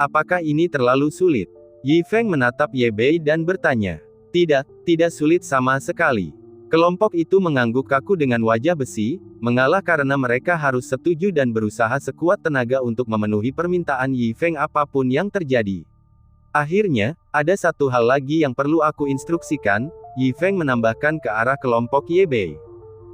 Apakah ini terlalu sulit? Yi Feng menatap Ye Bei dan bertanya. Tidak sulit sama sekali. Kelompok itu mengangguk kaku dengan wajah besi, mengalah karena mereka harus setuju dan berusaha sekuat tenaga untuk memenuhi permintaan Yi Feng apapun yang terjadi. Akhirnya, ada satu hal lagi yang perlu aku instruksikan, Yi Feng menambahkan ke arah kelompok Ye Bei.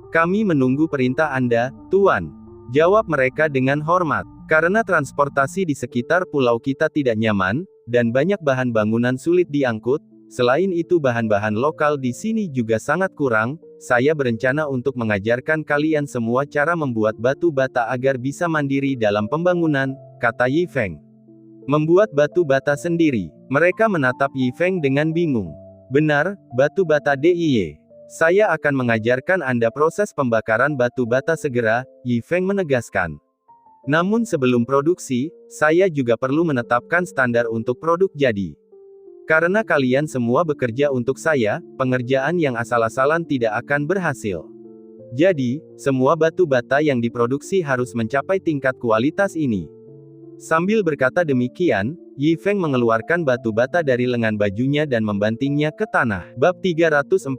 Kami menunggu perintah Anda, Tuan. Jawab mereka dengan hormat. Karena transportasi di sekitar pulau kita tidak nyaman, dan banyak bahan bangunan sulit diangkut, Selain itu bahan-bahan lokal di sini juga sangat kurang. Saya berencana untuk mengajarkan kalian semua cara membuat batu bata agar bisa mandiri dalam pembangunan, kata Yi Feng. Membuat batu bata sendiri. Mereka menatap Yi Feng dengan bingung. Benar, batu bata DIY. Saya akan mengajarkan Anda proses pembakaran batu bata segera, Yi Feng menegaskan. Namun sebelum produksi, saya juga perlu menetapkan standar untuk produk jadi. Karena kalian semua bekerja untuk saya, pengerjaan yang asal-asalan tidak akan berhasil. Jadi, semua batu bata yang diproduksi harus mencapai tingkat kualitas ini. Sambil berkata demikian, Yi Feng mengeluarkan batu bata dari lengan bajunya dan membantingnya ke tanah. Bab 347.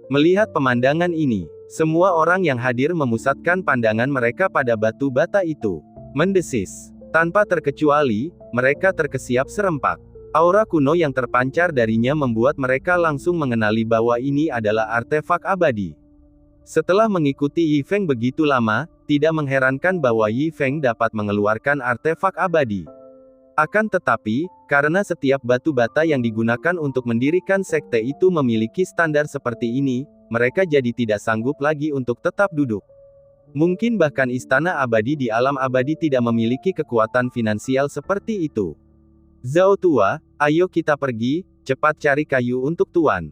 Melihat pemandangan ini, semua orang yang hadir memusatkan pandangan mereka pada batu bata itu. Mendesis. Tanpa terkecuali, mereka terkesiap serempak. Aura kuno yang terpancar darinya membuat mereka langsung mengenali bahwa ini adalah artefak abadi. Setelah mengikuti Yi Feng begitu lama, tidak mengherankan bahwa Yi Feng dapat mengeluarkan artefak abadi. Akan tetapi, karena setiap batu bata yang digunakan untuk mendirikan sekte itu memiliki standar seperti ini, mereka jadi tidak sanggup lagi untuk tetap duduk. Mungkin bahkan istana abadi di alam abadi tidak memiliki kekuatan finansial seperti itu. Zhao Tua, ayo kita pergi, cepat cari kayu untuk Tuan.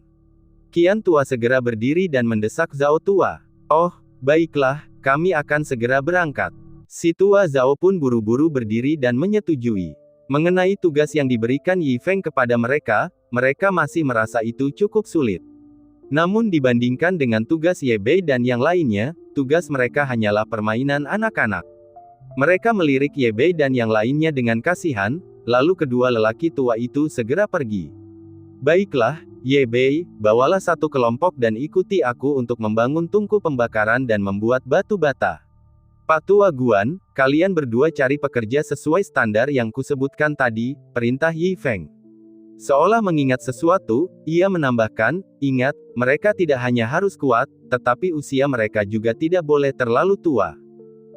Qian Tua segera berdiri dan mendesak Zhao Tua. Oh, baiklah, kami akan segera berangkat. Si Tua Zhao pun buru-buru berdiri dan menyetujui. Mengenai tugas yang diberikan Yi Feng kepada mereka, mereka masih merasa itu cukup sulit. Namun dibandingkan dengan tugas Ye Bei dan yang lainnya, tugas mereka hanyalah permainan anak-anak. Mereka melirik Ye Bei dan yang lainnya dengan kasihan. Lalu kedua lelaki tua itu segera pergi. Baiklah, Ye Bei, bawalah satu kelompok dan ikuti aku untuk membangun tungku pembakaran dan membuat batu bata. Pak Tua Guan, kalian berdua cari pekerja sesuai standar yang kusebutkan tadi, perintah Yi Feng. Seolah mengingat sesuatu, ia menambahkan, ingat, mereka tidak hanya harus kuat, tetapi usia mereka juga tidak boleh terlalu tua.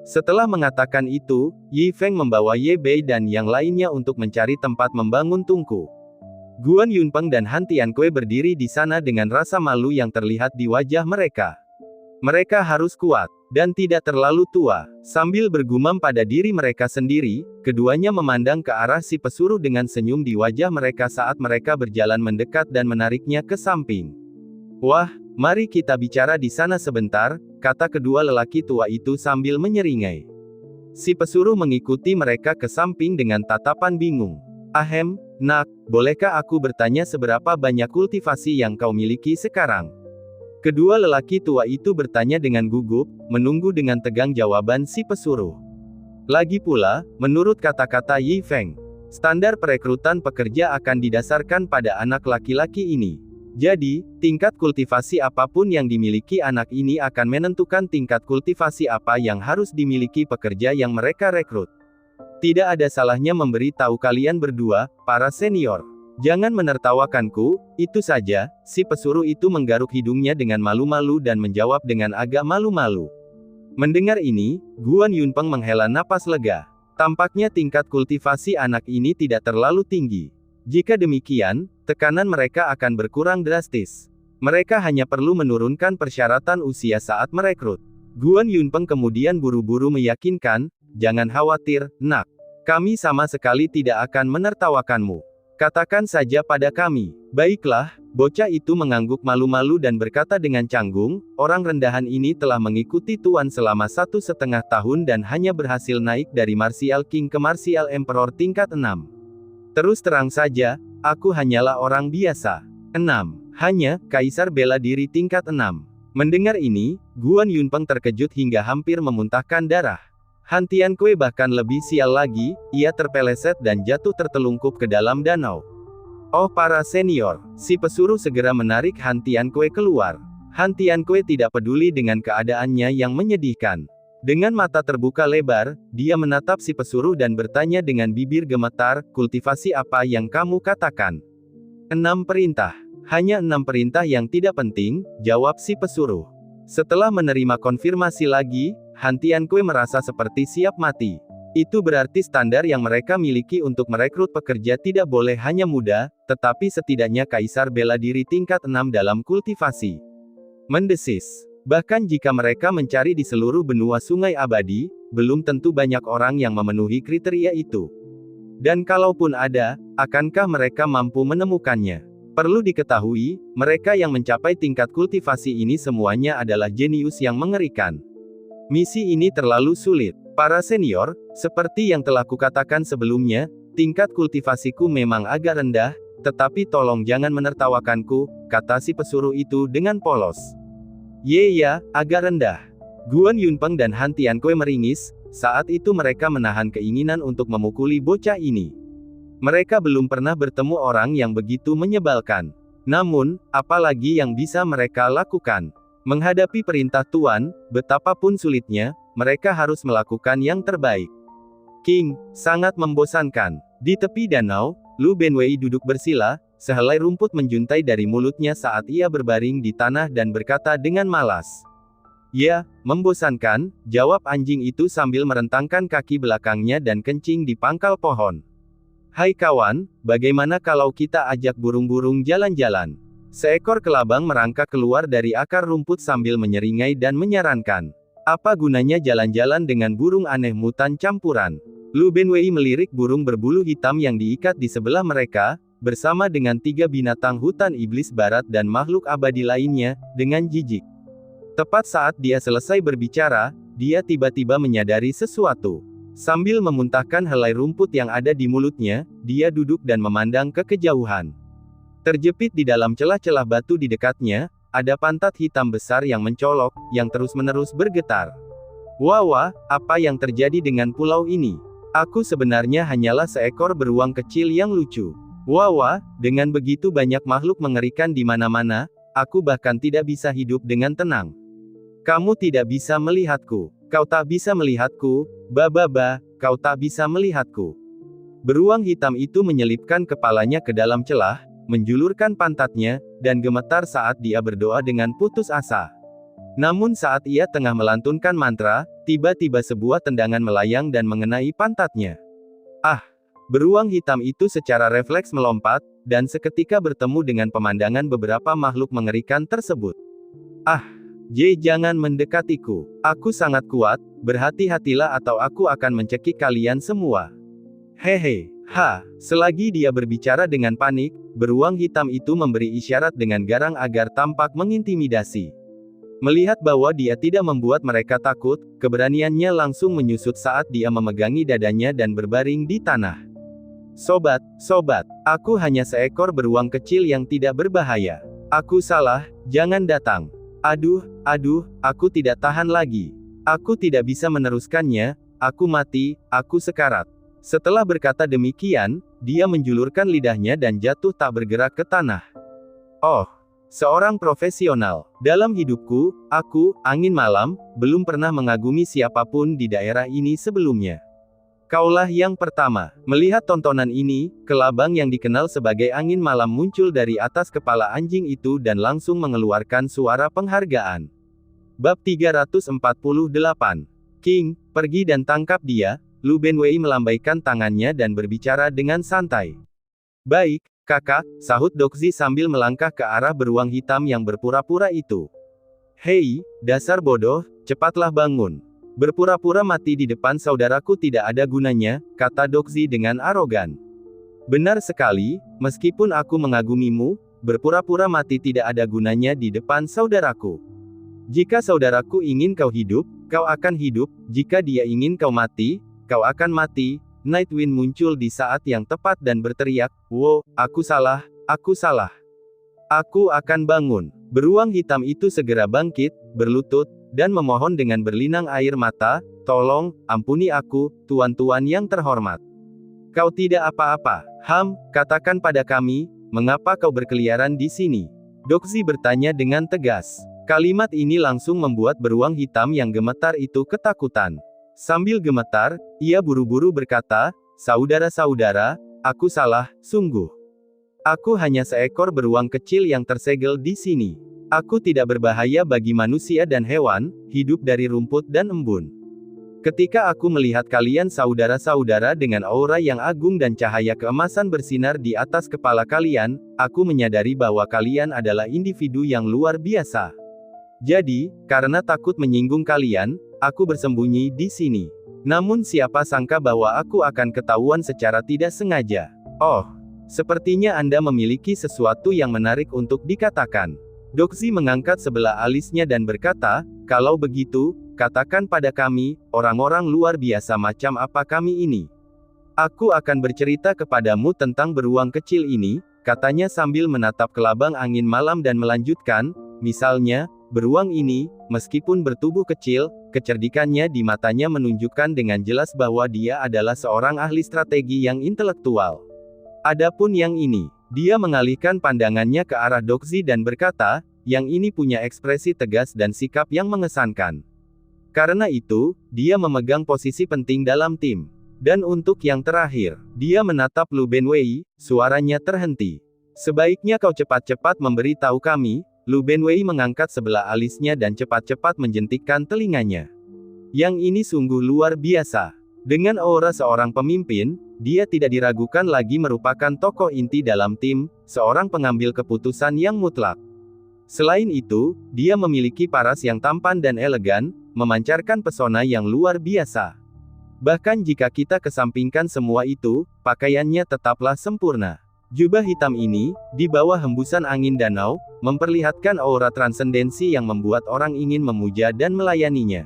Setelah mengatakan itu, Yi Feng membawa Ye Bei dan yang lainnya untuk mencari tempat membangun tungku. Guan Yunpeng dan Han Tiankui berdiri di sana dengan rasa malu yang terlihat di wajah mereka. Mereka harus kuat, dan tidak terlalu tua. Sambil bergumam pada diri mereka sendiri, keduanya memandang ke arah si pesuruh dengan senyum di wajah mereka saat mereka berjalan mendekat dan menariknya ke samping. Wah, mari kita bicara di sana sebentar, kata kedua lelaki tua itu sambil menyeringai. Si pesuruh mengikuti mereka ke samping dengan tatapan bingung. Ahem, nak, bolehkah aku bertanya seberapa banyak kultivasi yang kau miliki sekarang? Kedua lelaki tua itu bertanya dengan gugup, menunggu dengan tegang jawaban si pesuruh. Lagi pula, menurut kata-kata Yi Feng, standar perekrutan pekerja akan didasarkan pada anak laki-laki ini. Jadi, tingkat kultivasi apapun yang dimiliki anak ini akan menentukan tingkat kultivasi apa yang harus dimiliki pekerja yang mereka rekrut. Tidak ada salahnya memberi tahu kalian berdua, para senior. Jangan menertawakanku, itu saja. Si pesuruh itu menggaruk hidungnya dengan malu-malu dan menjawab dengan agak malu-malu. Mendengar ini, Guan Yunpeng menghela napas lega. Tampaknya tingkat kultivasi anak ini tidak terlalu tinggi. Jika demikian, tekanan mereka akan berkurang drastis. Mereka hanya perlu menurunkan persyaratan usia saat merekrut. Guan Yunpeng kemudian buru-buru meyakinkan, jangan khawatir, nak. Kami sama sekali tidak akan menertawakanmu. Katakan saja pada kami. Baiklah, bocah itu mengangguk malu-malu dan berkata dengan canggung, orang rendahan ini telah mengikuti Tuan selama 1,5 tahun dan hanya berhasil naik dari Martial King ke Martial Emperor tingkat 6. Terus terang saja, aku hanyalah orang biasa. 6. Hanya, Kaisar bela diri tingkat 6. Mendengar ini, Guan Yunpeng terkejut hingga hampir memuntahkan darah. Han Tiankui bahkan lebih sial lagi, ia terpeleset dan jatuh tertelungkup ke dalam danau. Oh para senior, si pesuruh segera menarik Han Tiankui keluar. Han Tiankui tidak peduli dengan keadaannya yang menyedihkan. Dengan mata terbuka lebar, dia menatap si pesuruh dan bertanya dengan bibir gemetar, kultivasi apa yang kamu katakan? 6 perintah. Hanya 6 perintah yang tidak penting, jawab si pesuruh. Setelah menerima konfirmasi lagi, Han Tiankui merasa seperti siap mati. Itu berarti standar yang mereka miliki untuk merekrut pekerja tidak boleh hanya muda, tetapi setidaknya kaisar bela diri tingkat 6 dalam kultivasi. Mendesis. Bahkan jika mereka mencari di seluruh benua sungai abadi, belum tentu banyak orang yang memenuhi kriteria itu. Dan kalaupun ada, akankah mereka mampu menemukannya? Perlu diketahui, mereka yang mencapai tingkat kultivasi ini semuanya adalah jenius yang mengerikan. Misi ini terlalu sulit. Para senior, seperti yang telah kukatakan sebelumnya, tingkat kultivasiku memang agak rendah, tetapi tolong jangan menertawakanku, kata si pesuruh itu dengan polos. Ya, agak rendah. Guan Yunpeng dan Han Tiankui meringis, saat itu mereka menahan keinginan untuk memukuli bocah ini. Mereka belum pernah bertemu orang yang begitu menyebalkan. Namun, apalagi yang bisa mereka lakukan? Menghadapi perintah Tuan, betapapun sulitnya, mereka harus melakukan yang terbaik. King, sangat membosankan. Di tepi danau, Lu Benwei duduk bersila, sehelai rumput menjuntai dari mulutnya saat ia berbaring di tanah dan berkata dengan malas. Ya, membosankan, jawab anjing itu sambil merentangkan kaki belakangnya dan kencing di pangkal pohon. Hai kawan, bagaimana kalau kita ajak burung-burung jalan-jalan? Seekor kelabang merangkak keluar dari akar rumput sambil menyeringai dan menyarankan. Apa gunanya jalan-jalan dengan burung aneh mutan campuran? Lu Benwei melirik burung berbulu hitam yang diikat di sebelah mereka, bersama dengan 3 binatang hutan iblis barat dan makhluk abadi lainnya, dengan jijik. Tepat saat dia selesai berbicara, dia tiba-tiba menyadari sesuatu. Sambil memuntahkan helai rumput yang ada di mulutnya, dia duduk dan memandang ke kejauhan. Terjepit di dalam celah-celah batu di dekatnya, ada pantat hitam besar yang mencolok, yang terus-menerus bergetar. Wah, apa yang terjadi dengan pulau ini? Aku sebenarnya hanyalah seekor beruang kecil yang lucu. Wah, dengan begitu banyak makhluk mengerikan di mana-mana, aku bahkan tidak bisa hidup dengan tenang. Kamu tidak bisa melihatku. Kau tak bisa melihatku, kau tak bisa melihatku. Beruang hitam itu menyelipkan kepalanya ke dalam celah, menjulurkan pantatnya, dan gemetar saat dia berdoa dengan putus asa. Namun saat ia tengah melantunkan mantra, tiba-tiba sebuah tendangan melayang dan mengenai pantatnya. Beruang hitam itu secara refleks melompat, dan seketika bertemu dengan pemandangan beberapa makhluk mengerikan tersebut. Jangan mendekatiku. Aku sangat kuat, berhati-hatilah atau aku akan mencekik kalian semua. Selagi dia berbicara dengan panik, beruang hitam itu memberi isyarat dengan garang agar tampak mengintimidasi. Melihat bahwa dia tidak membuat mereka takut, keberaniannya langsung menyusut saat dia memegangi dadanya dan berbaring di tanah. Sobat, aku hanya seekor beruang kecil yang tidak berbahaya. Aku salah, jangan datang. Aduh, aku tidak tahan lagi. Aku tidak bisa meneruskannya, aku mati, aku sekarat. Setelah berkata demikian, dia menjulurkan lidahnya dan jatuh tak bergerak ke tanah. Seorang profesional. Dalam hidupku, aku, Angin Malam, belum pernah mengagumi siapapun di daerah ini sebelumnya. Kaulah yang pertama. Melihat tontonan ini, kelabang yang dikenal sebagai Angin Malam muncul dari atas kepala anjing itu dan langsung mengeluarkan suara penghargaan. Bab 348. King, pergi dan tangkap dia. Lu Benwei melambaikan tangannya dan berbicara dengan santai. Baik, kakak, sahut Doxzi sambil melangkah ke arah beruang hitam yang berpura-pura itu. Hei, dasar bodoh, cepatlah bangun. Berpura-pura mati di depan saudaraku tidak ada gunanya, kata Doxzi dengan arogan. Benar sekali, meskipun aku mengagumimu, berpura-pura mati tidak ada gunanya di depan saudaraku. Jika saudaraku ingin kau hidup, kau akan hidup, jika dia ingin kau mati, kau akan mati. Nightwind muncul di saat yang tepat dan berteriak, "Wow, aku salah, aku salah. Aku akan bangun." Beruang hitam itu segera bangkit, berlutut, dan memohon dengan berlinang air mata, "Tolong, ampuni aku, tuan-tuan yang terhormat. Kau tidak apa-apa. Katakan pada kami, mengapa kau berkeliaran di sini?" Doxzi bertanya dengan tegas. Kalimat ini langsung membuat beruang hitam yang gemetar itu ketakutan. Sambil gemetar, ia buru-buru berkata, "Saudara-saudara, aku salah, sungguh. Aku hanya seekor beruang kecil yang tersegel di sini. Aku tidak berbahaya bagi manusia dan hewan, hidup dari rumput dan embun. Ketika aku melihat kalian saudara-saudara dengan aura yang agung dan cahaya keemasan bersinar di atas kepala kalian, aku menyadari bahwa kalian adalah individu yang luar biasa. Jadi, karena takut menyinggung kalian, aku bersembunyi di sini. Namun siapa sangka bahwa aku akan ketahuan secara tidak sengaja. Oh, sepertinya Anda memiliki sesuatu yang menarik untuk dikatakan. Doxy mengangkat sebelah alisnya dan berkata, kalau begitu, katakan pada kami, orang-orang luar biasa macam apa kami ini. Aku akan bercerita kepadamu tentang beruang kecil ini, katanya sambil menatap kelabang angin malam dan melanjutkan, misalnya, beruang ini, meskipun bertubuh kecil, kecerdikannya di matanya menunjukkan dengan jelas bahwa dia adalah seorang ahli strategi yang intelektual. Adapun yang ini, dia mengalihkan pandangannya ke arah Doxy dan berkata, yang ini punya ekspresi tegas dan sikap yang mengesankan. Karena itu, dia memegang posisi penting dalam tim. Dan untuk yang terakhir, dia menatap Lu Benwei, suaranya terhenti. Sebaiknya kau cepat-cepat memberi tahu kami. Lu Benwei mengangkat sebelah alisnya dan cepat-cepat menjentikkan telinganya. Yang ini sungguh luar biasa. Dengan aura seorang pemimpin, dia tidak diragukan lagi merupakan tokoh inti dalam tim, seorang pengambil keputusan yang mutlak. Selain itu, dia memiliki paras yang tampan dan elegan, memancarkan pesona yang luar biasa. Bahkan jika kita kesampingkan semua itu, pakaiannya tetaplah sempurna. Jubah hitam ini, di bawah hembusan angin danau, memperlihatkan aura transendensi yang membuat orang ingin memuja dan melayaninya.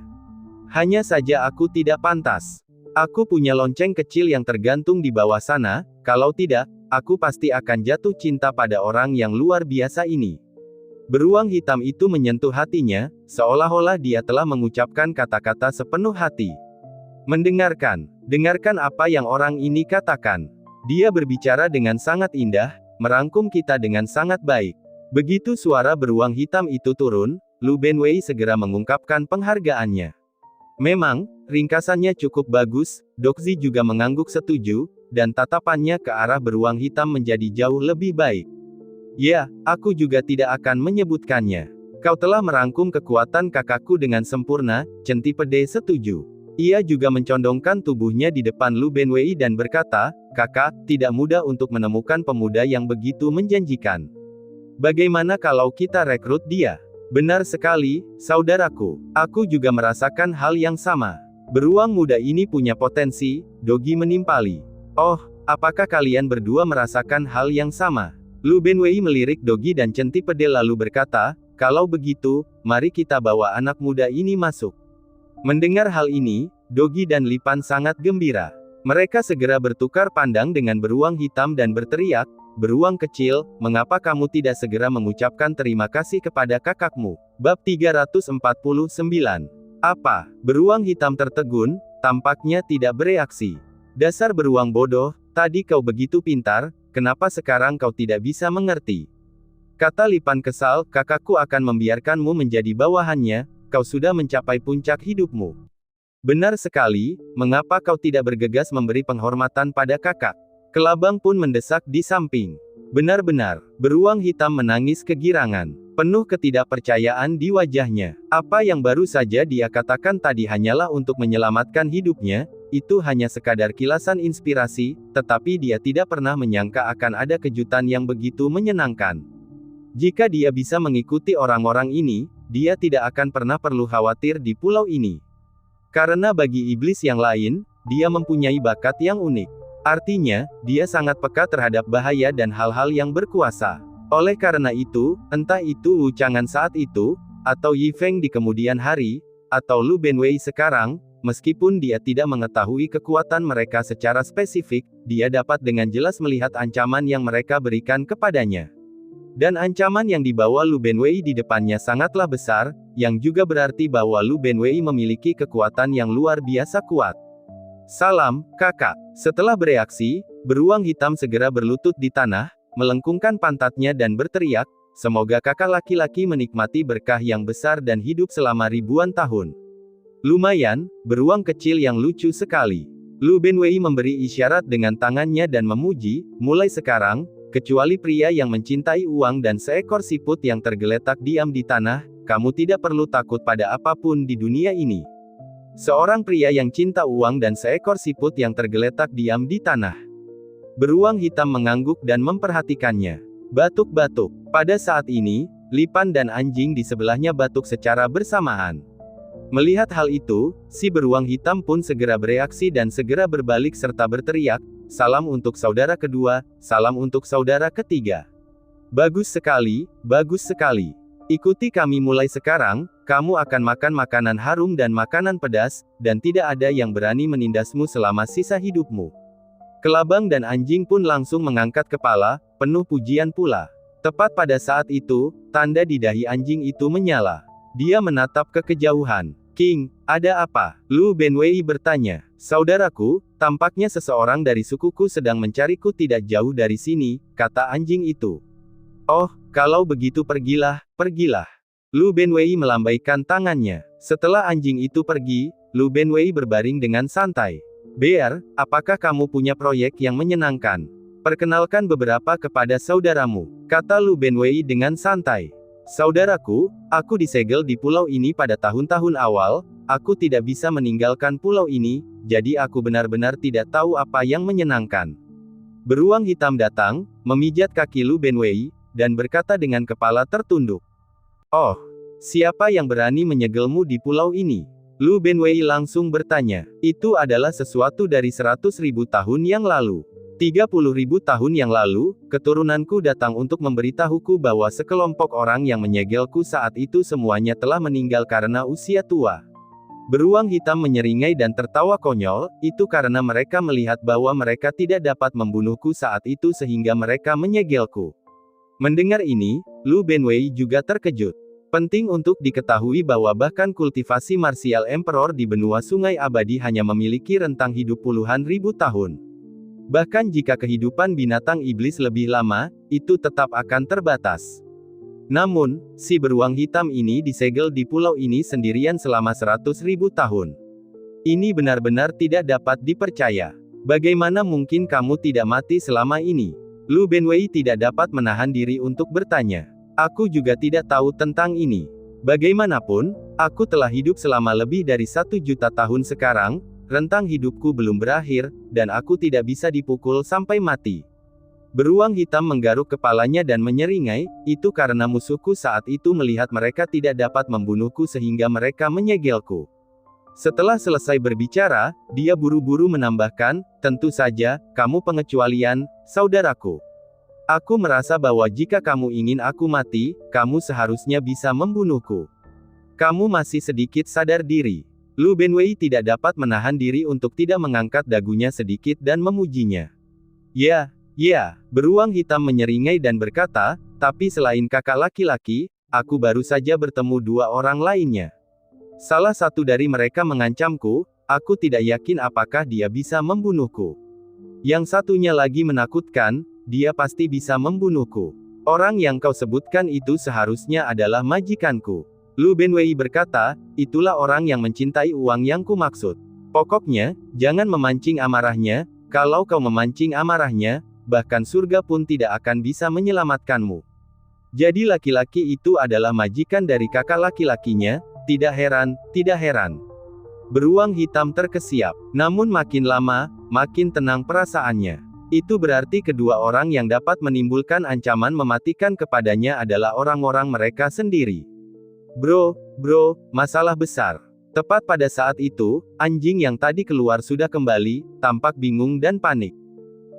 Hanya saja aku tidak pantas. Aku punya lonceng kecil yang tergantung di bawah sana, kalau tidak, aku pasti akan jatuh cinta pada orang yang luar biasa ini. Beruang hitam itu menyentuh hatinya, seolah-olah dia telah mengucapkan kata-kata sepenuh hati. Dengarkan apa yang orang ini katakan. Dia berbicara dengan sangat indah, merangkum kita dengan sangat baik. Begitu suara beruang hitam itu turun, Lu Benwei segera mengungkapkan penghargaannya. Memang, ringkasannya cukup bagus, Doxy juga mengangguk setuju, dan tatapannya ke arah beruang hitam menjadi jauh lebih baik. Ya, aku juga tidak akan menyebutkannya. Kau telah merangkum kekuatan kakakku dengan sempurna, Centipede setuju. Ia juga mencondongkan tubuhnya di depan Lu Benwei dan berkata, kakak, tidak mudah untuk menemukan pemuda yang begitu menjanjikan. Bagaimana kalau kita rekrut dia? Benar sekali, saudaraku. Aku juga merasakan hal yang sama. Beruang muda ini punya potensi, Dogi menimpali. Oh, apakah kalian berdua merasakan hal yang sama? Lu Benwei melirik Dogi dan Centipede lalu berkata, kalau begitu, mari kita bawa anak muda ini masuk. Mendengar hal ini, Dogi dan Lipan sangat gembira. Mereka segera bertukar pandang dengan beruang hitam dan berteriak, beruang kecil, mengapa kamu tidak segera mengucapkan terima kasih kepada kakakmu? Bab 349. Apa? Beruang hitam tertegun, tampaknya tidak bereaksi. Dasar beruang bodoh, tadi kau begitu pintar, kenapa sekarang kau tidak bisa mengerti? Kata Lipan kesal, kakakku akan membiarkanmu menjadi bawahannya, kau sudah mencapai puncak hidupmu. Benar sekali, mengapa kau tidak bergegas memberi penghormatan pada kakak? Kelabang pun mendesak di samping. Benar-benar, beruang hitam menangis kegirangan. Penuh ketidakpercayaan di wajahnya. Apa yang baru saja dia katakan tadi hanyalah untuk menyelamatkan hidupnya, itu hanya sekadar kilasan inspirasi, tetapi dia tidak pernah menyangka akan ada kejutan yang begitu menyenangkan. Jika dia bisa mengikuti orang-orang ini, dia tidak akan pernah perlu khawatir di pulau ini. Karena bagi iblis yang lain, dia mempunyai bakat yang unik. Artinya, dia sangat peka terhadap bahaya dan hal-hal yang berkuasa. Oleh karena itu, entah itu Wu Chang'an saat itu, atau Yi Feng di kemudian hari, atau Lu Benwei sekarang, meskipun dia tidak mengetahui kekuatan mereka secara spesifik, dia dapat dengan jelas melihat ancaman yang mereka berikan kepadanya. Dan ancaman yang dibawa Lu Benwei di depannya sangatlah besar, yang juga berarti bahwa Lu Benwei memiliki kekuatan yang luar biasa kuat. Salam, kakak. Setelah bereaksi, beruang hitam segera berlutut di tanah, melengkungkan pantatnya dan berteriak, semoga kakak laki-laki menikmati berkah yang besar dan hidup selama ribuan tahun. Lumayan, beruang kecil yang lucu sekali. Lu Benwei memberi isyarat dengan tangannya dan memuji, mulai sekarang, kecuali pria yang mencintai uang dan seekor siput yang tergeletak diam di tanah, kamu tidak perlu takut pada apapun di dunia ini. Seorang pria yang cinta uang dan seekor siput yang tergeletak diam di tanah. Beruang hitam mengangguk dan memperhatikannya. Batuk-batuk. Pada saat ini, Lipan dan anjing di sebelahnya batuk secara bersamaan. Melihat hal itu, si beruang hitam pun segera bereaksi dan segera berbalik serta berteriak, "Salam untuk saudara kedua, salam untuk saudara ketiga. Bagus sekali, bagus sekali. Ikuti kami mulai sekarang, kamu akan makan makanan harum dan makanan pedas, dan tidak ada yang berani menindasmu selama sisa hidupmu." Kelabang dan anjing pun langsung mengangkat kepala, penuh pujian pula. Tepat pada saat itu, tanda di dahi anjing itu menyala. Dia menatap ke kejauhan. "King, ada apa?" Lu Benwei bertanya. "Saudaraku, tampaknya seseorang dari sukuku sedang mencariku tidak jauh dari sini," kata anjing itu. "Oh, kalau begitu pergilah, pergilah." Lu Benwei melambaikan tangannya. Setelah anjing itu pergi, Lu Benwei berbaring dengan santai. "Bear, apakah kamu punya proyek yang menyenangkan? Perkenalkan beberapa kepada saudaramu," kata Lu Benwei dengan santai. "Saudaraku, aku disegel di pulau ini pada tahun-tahun awal, aku tidak bisa meninggalkan pulau ini, jadi aku benar-benar tidak tahu apa yang menyenangkan." Beruang hitam datang, memijat kaki Lu Benwei, dan berkata dengan kepala tertunduk. "Oh, siapa yang berani menyegelmu di pulau ini?" Lu Benwei langsung bertanya. "Itu adalah sesuatu dari 100.000 tahun yang lalu. 30.000 tahun yang lalu, keturunanku datang untuk memberitahuku bahwa sekelompok orang yang menyegelku saat itu semuanya telah meninggal karena usia tua." Beruang hitam menyeringai dan tertawa konyol, "Itu karena mereka melihat bahwa mereka tidak dapat membunuhku saat itu sehingga mereka menyegelku." Mendengar ini, Lu Benwei juga terkejut. Penting untuk diketahui bahwa bahkan kultivasi martial emperor di benua Sungai Abadi hanya memiliki rentang hidup puluhan ribu tahun. Bahkan jika kehidupan binatang iblis lebih lama, itu tetap akan terbatas. Namun, si beruang hitam ini disegel di pulau ini sendirian selama 100.000 tahun. Ini benar-benar tidak dapat dipercaya. Bagaimana mungkin kamu tidak mati selama ini? Lu Benwei tidak dapat menahan diri untuk bertanya. "Aku juga tidak tahu tentang ini. Bagaimanapun, aku telah hidup selama lebih dari 1 juta tahun sekarang, rentang hidupku belum berakhir, dan aku tidak bisa dipukul sampai mati." Beruang hitam menggaruk kepalanya dan menyeringai, "Itu karena musuhku saat itu melihat mereka tidak dapat membunuhku sehingga mereka menyegelku." Setelah selesai berbicara, dia buru-buru menambahkan, "Tentu saja, kamu pengecualian, saudaraku. Aku merasa bahwa jika kamu ingin aku mati, kamu seharusnya bisa membunuhku. Kamu masih sedikit sadar diri." Lu Benwei tidak dapat menahan diri untuk tidak mengangkat dagunya sedikit dan memujinya. Ya, beruang hitam menyeringai dan berkata, "Tapi selain kakak laki-laki, aku baru saja bertemu 2 orang lainnya. Salah satu dari mereka mengancamku, aku tidak yakin apakah dia bisa membunuhku. Yang satunya lagi menakutkan, dia pasti bisa membunuhku. Orang yang kau sebutkan itu seharusnya adalah majikanku." Lu Benwei berkata, "Itulah orang yang mencintai uang yang kumaksud. Pokoknya, jangan memancing amarahnya, kalau kau memancing amarahnya, bahkan surga pun tidak akan bisa menyelamatkanmu." Jadi laki-laki itu adalah majikan dari kakak laki-lakinya, tidak heran, tidak heran. Beruang hitam terkesiap. Namun makin lama, makin tenang perasaannya. Itu berarti kedua orang yang dapat menimbulkan ancaman mematikan kepadanya adalah orang-orang mereka sendiri. Bro, masalah besar." Tepat pada saat itu, anjing yang tadi keluar sudah kembali, tampak bingung dan panik.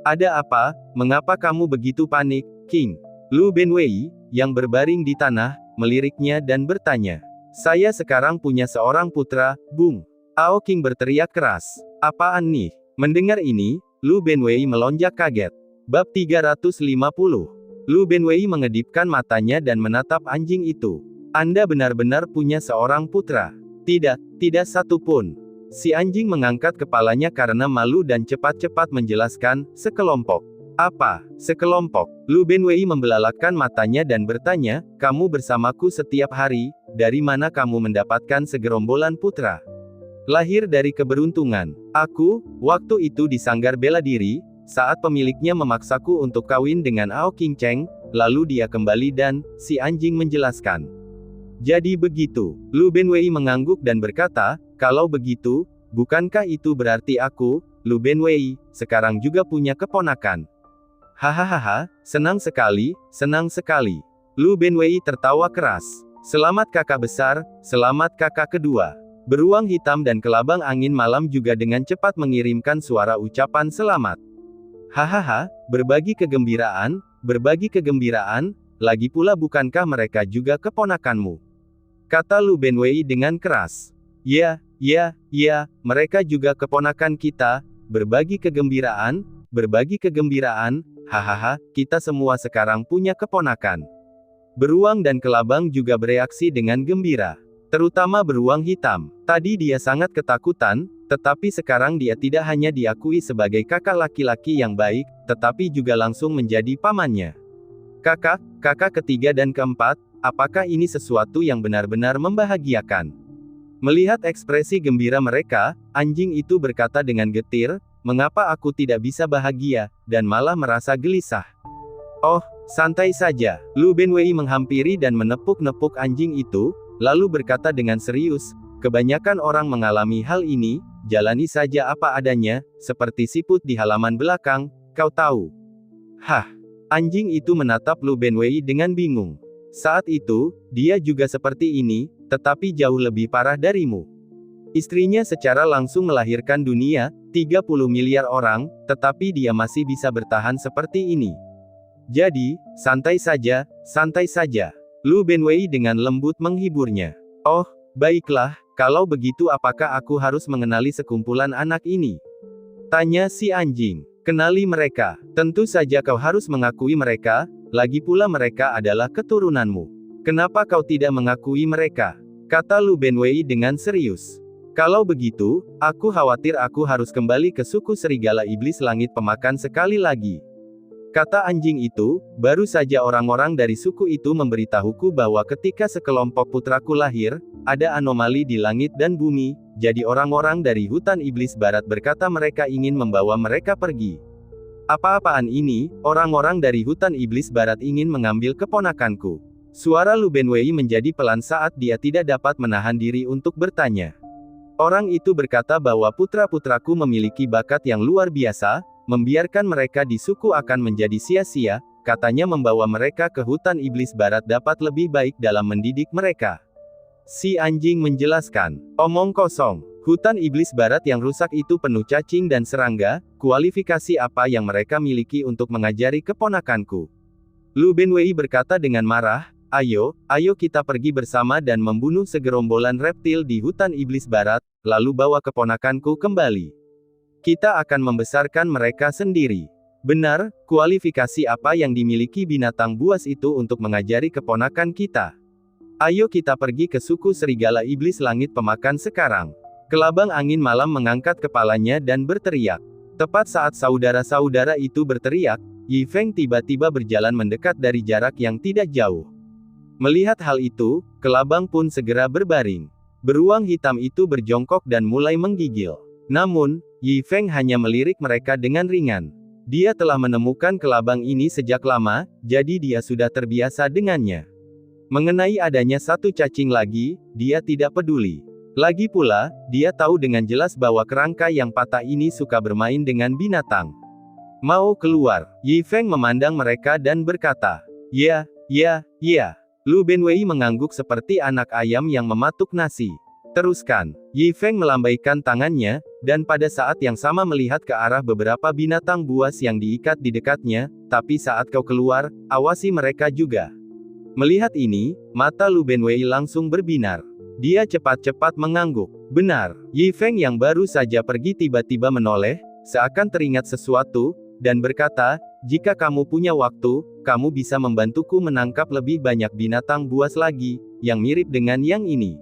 "Ada apa? Mengapa kamu begitu panik, King?" Lu Benwei, yang berbaring di tanah, meliriknya dan bertanya. "Saya sekarang punya seorang putra, Bung." Ao King berteriak keras. "Apaan nih?" Mendengar ini, Lu Benwei melonjak kaget. Bab 350. Lu Benwei mengedipkan matanya dan menatap anjing itu. "Anda benar-benar punya seorang putra?" Tidak satu pun." Si anjing mengangkat kepalanya karena malu dan cepat-cepat menjelaskan, "Sekelompok." "Apa, sekelompok?" Lu Benwei membelalakkan matanya dan bertanya, "Kamu bersamaku setiap hari, dari mana kamu mendapatkan segerombolan putra?" "Lahir dari keberuntungan. Aku, waktu itu di sanggar bela diri, saat pemiliknya memaksaku untuk kawin dengan Ao King Cheng, lalu dia kembali dan," si anjing menjelaskan. "Jadi begitu." Lu Benwei mengangguk dan berkata, kalau begitu, bukankah itu berarti aku, Lu Benwei, sekarang juga punya keponakan? Hahaha, senang sekali, senang sekali. Lu Benwei tertawa keras. Selamat kakak besar, selamat kakak kedua. Beruang hitam dan kelabang angin malam juga dengan cepat mengirimkan suara ucapan selamat. Hahaha, berbagi kegembiraan, lagi pula bukankah mereka juga keponakanmu? Kata Lu Benwei dengan keras. Ya, mereka juga keponakan kita, berbagi kegembiraan, hahaha, kita semua sekarang punya keponakan. Beruang dan kelabang juga bereaksi dengan gembira. Terutama beruang hitam. Tadi dia sangat ketakutan, tetapi sekarang dia tidak hanya diakui sebagai kakak laki-laki yang baik, tetapi juga langsung menjadi pamannya. Kakak ketiga dan keempat, apakah ini sesuatu yang benar-benar membahagiakan? Melihat ekspresi gembira mereka, anjing itu berkata dengan getir, mengapa aku tidak bisa bahagia, dan malah merasa gelisah? Oh, santai saja. Lu Benwei menghampiri dan menepuk-nepuk anjing itu, lalu berkata dengan serius, kebanyakan orang mengalami hal ini, jalani saja apa adanya, seperti siput di halaman belakang, kau tahu. Hah. Anjing itu menatap Lu Benwei dengan bingung. Saat itu, dia juga seperti ini, tetapi jauh lebih parah darimu. Istrinya secara langsung melahirkan dunia, 30 miliar orang, tetapi dia masih bisa bertahan seperti ini. Jadi, santai saja, santai saja. Lu Benwei dengan lembut menghiburnya. Oh, baiklah, kalau begitu apakah aku harus mengenali sekumpulan anak ini? Tanya si anjing. Kenali mereka. Tentu saja kau harus mengakui mereka, lagi pula mereka adalah keturunanmu. Kenapa kau tidak mengakui mereka? Kata Lu Benwei dengan serius. Kalau begitu, aku khawatir aku harus kembali ke suku serigala iblis langit pemakan sekali lagi. Kata anjing itu, baru saja orang-orang dari suku itu memberitahuku bahwa ketika sekelompok putraku lahir, ada anomali di langit dan bumi, jadi orang-orang dari hutan iblis barat berkata mereka ingin membawa mereka pergi. Apa-apaan ini, orang-orang dari hutan iblis barat ingin mengambil keponakanku. Suara Lu Benwei menjadi pelan saat dia tidak dapat menahan diri untuk bertanya. Orang itu berkata bahwa putra-putraku memiliki bakat yang luar biasa, membiarkan mereka di suku akan menjadi sia-sia, katanya membawa mereka ke hutan iblis barat dapat lebih baik dalam mendidik mereka. Si anjing menjelaskan, omong kosong, hutan iblis barat yang rusak itu penuh cacing dan serangga, kualifikasi apa yang mereka miliki untuk mengajari keponakanku? Lu Benwei berkata dengan marah, ayo kita pergi bersama dan membunuh segerombolan reptil di hutan iblis barat, lalu bawa keponakanku kembali. Kita akan membesarkan mereka sendiri. Benar, kualifikasi apa yang dimiliki binatang buas itu untuk mengajari keponakan kita? Ayo kita pergi ke suku serigala iblis langit pemakan sekarang. Kelabang angin malam mengangkat kepalanya dan berteriak. Tepat saat saudara-saudara itu berteriak, Yi Feng tiba-tiba berjalan mendekat dari jarak yang tidak jauh. Melihat hal itu, kelabang pun segera berbaring. Beruang hitam itu berjongkok dan mulai menggigil. Namun, Yi Feng hanya melirik mereka dengan ringan. Dia telah menemukan kelabang ini sejak lama, jadi dia sudah terbiasa dengannya. Mengenai adanya satu cacing lagi, dia tidak peduli. Lagi pula, dia tahu dengan jelas bahwa kerangka yang patah ini suka bermain dengan binatang. Mau keluar, Yi Feng memandang mereka dan berkata, ya. Lu Benwei mengangguk seperti anak ayam yang mematuk nasi. Teruskan, Yi Feng melambaikan tangannya, dan pada saat yang sama melihat ke arah beberapa binatang buas yang diikat di dekatnya, tapi saat kau keluar, awasi mereka juga. Melihat ini, mata Lu Benwei langsung berbinar. Dia cepat-cepat mengangguk. Benar, Yi Feng yang baru saja pergi tiba-tiba menoleh, seakan teringat sesuatu, dan berkata, jika kamu punya waktu, kamu bisa membantuku menangkap lebih banyak binatang buas lagi, yang mirip dengan yang ini.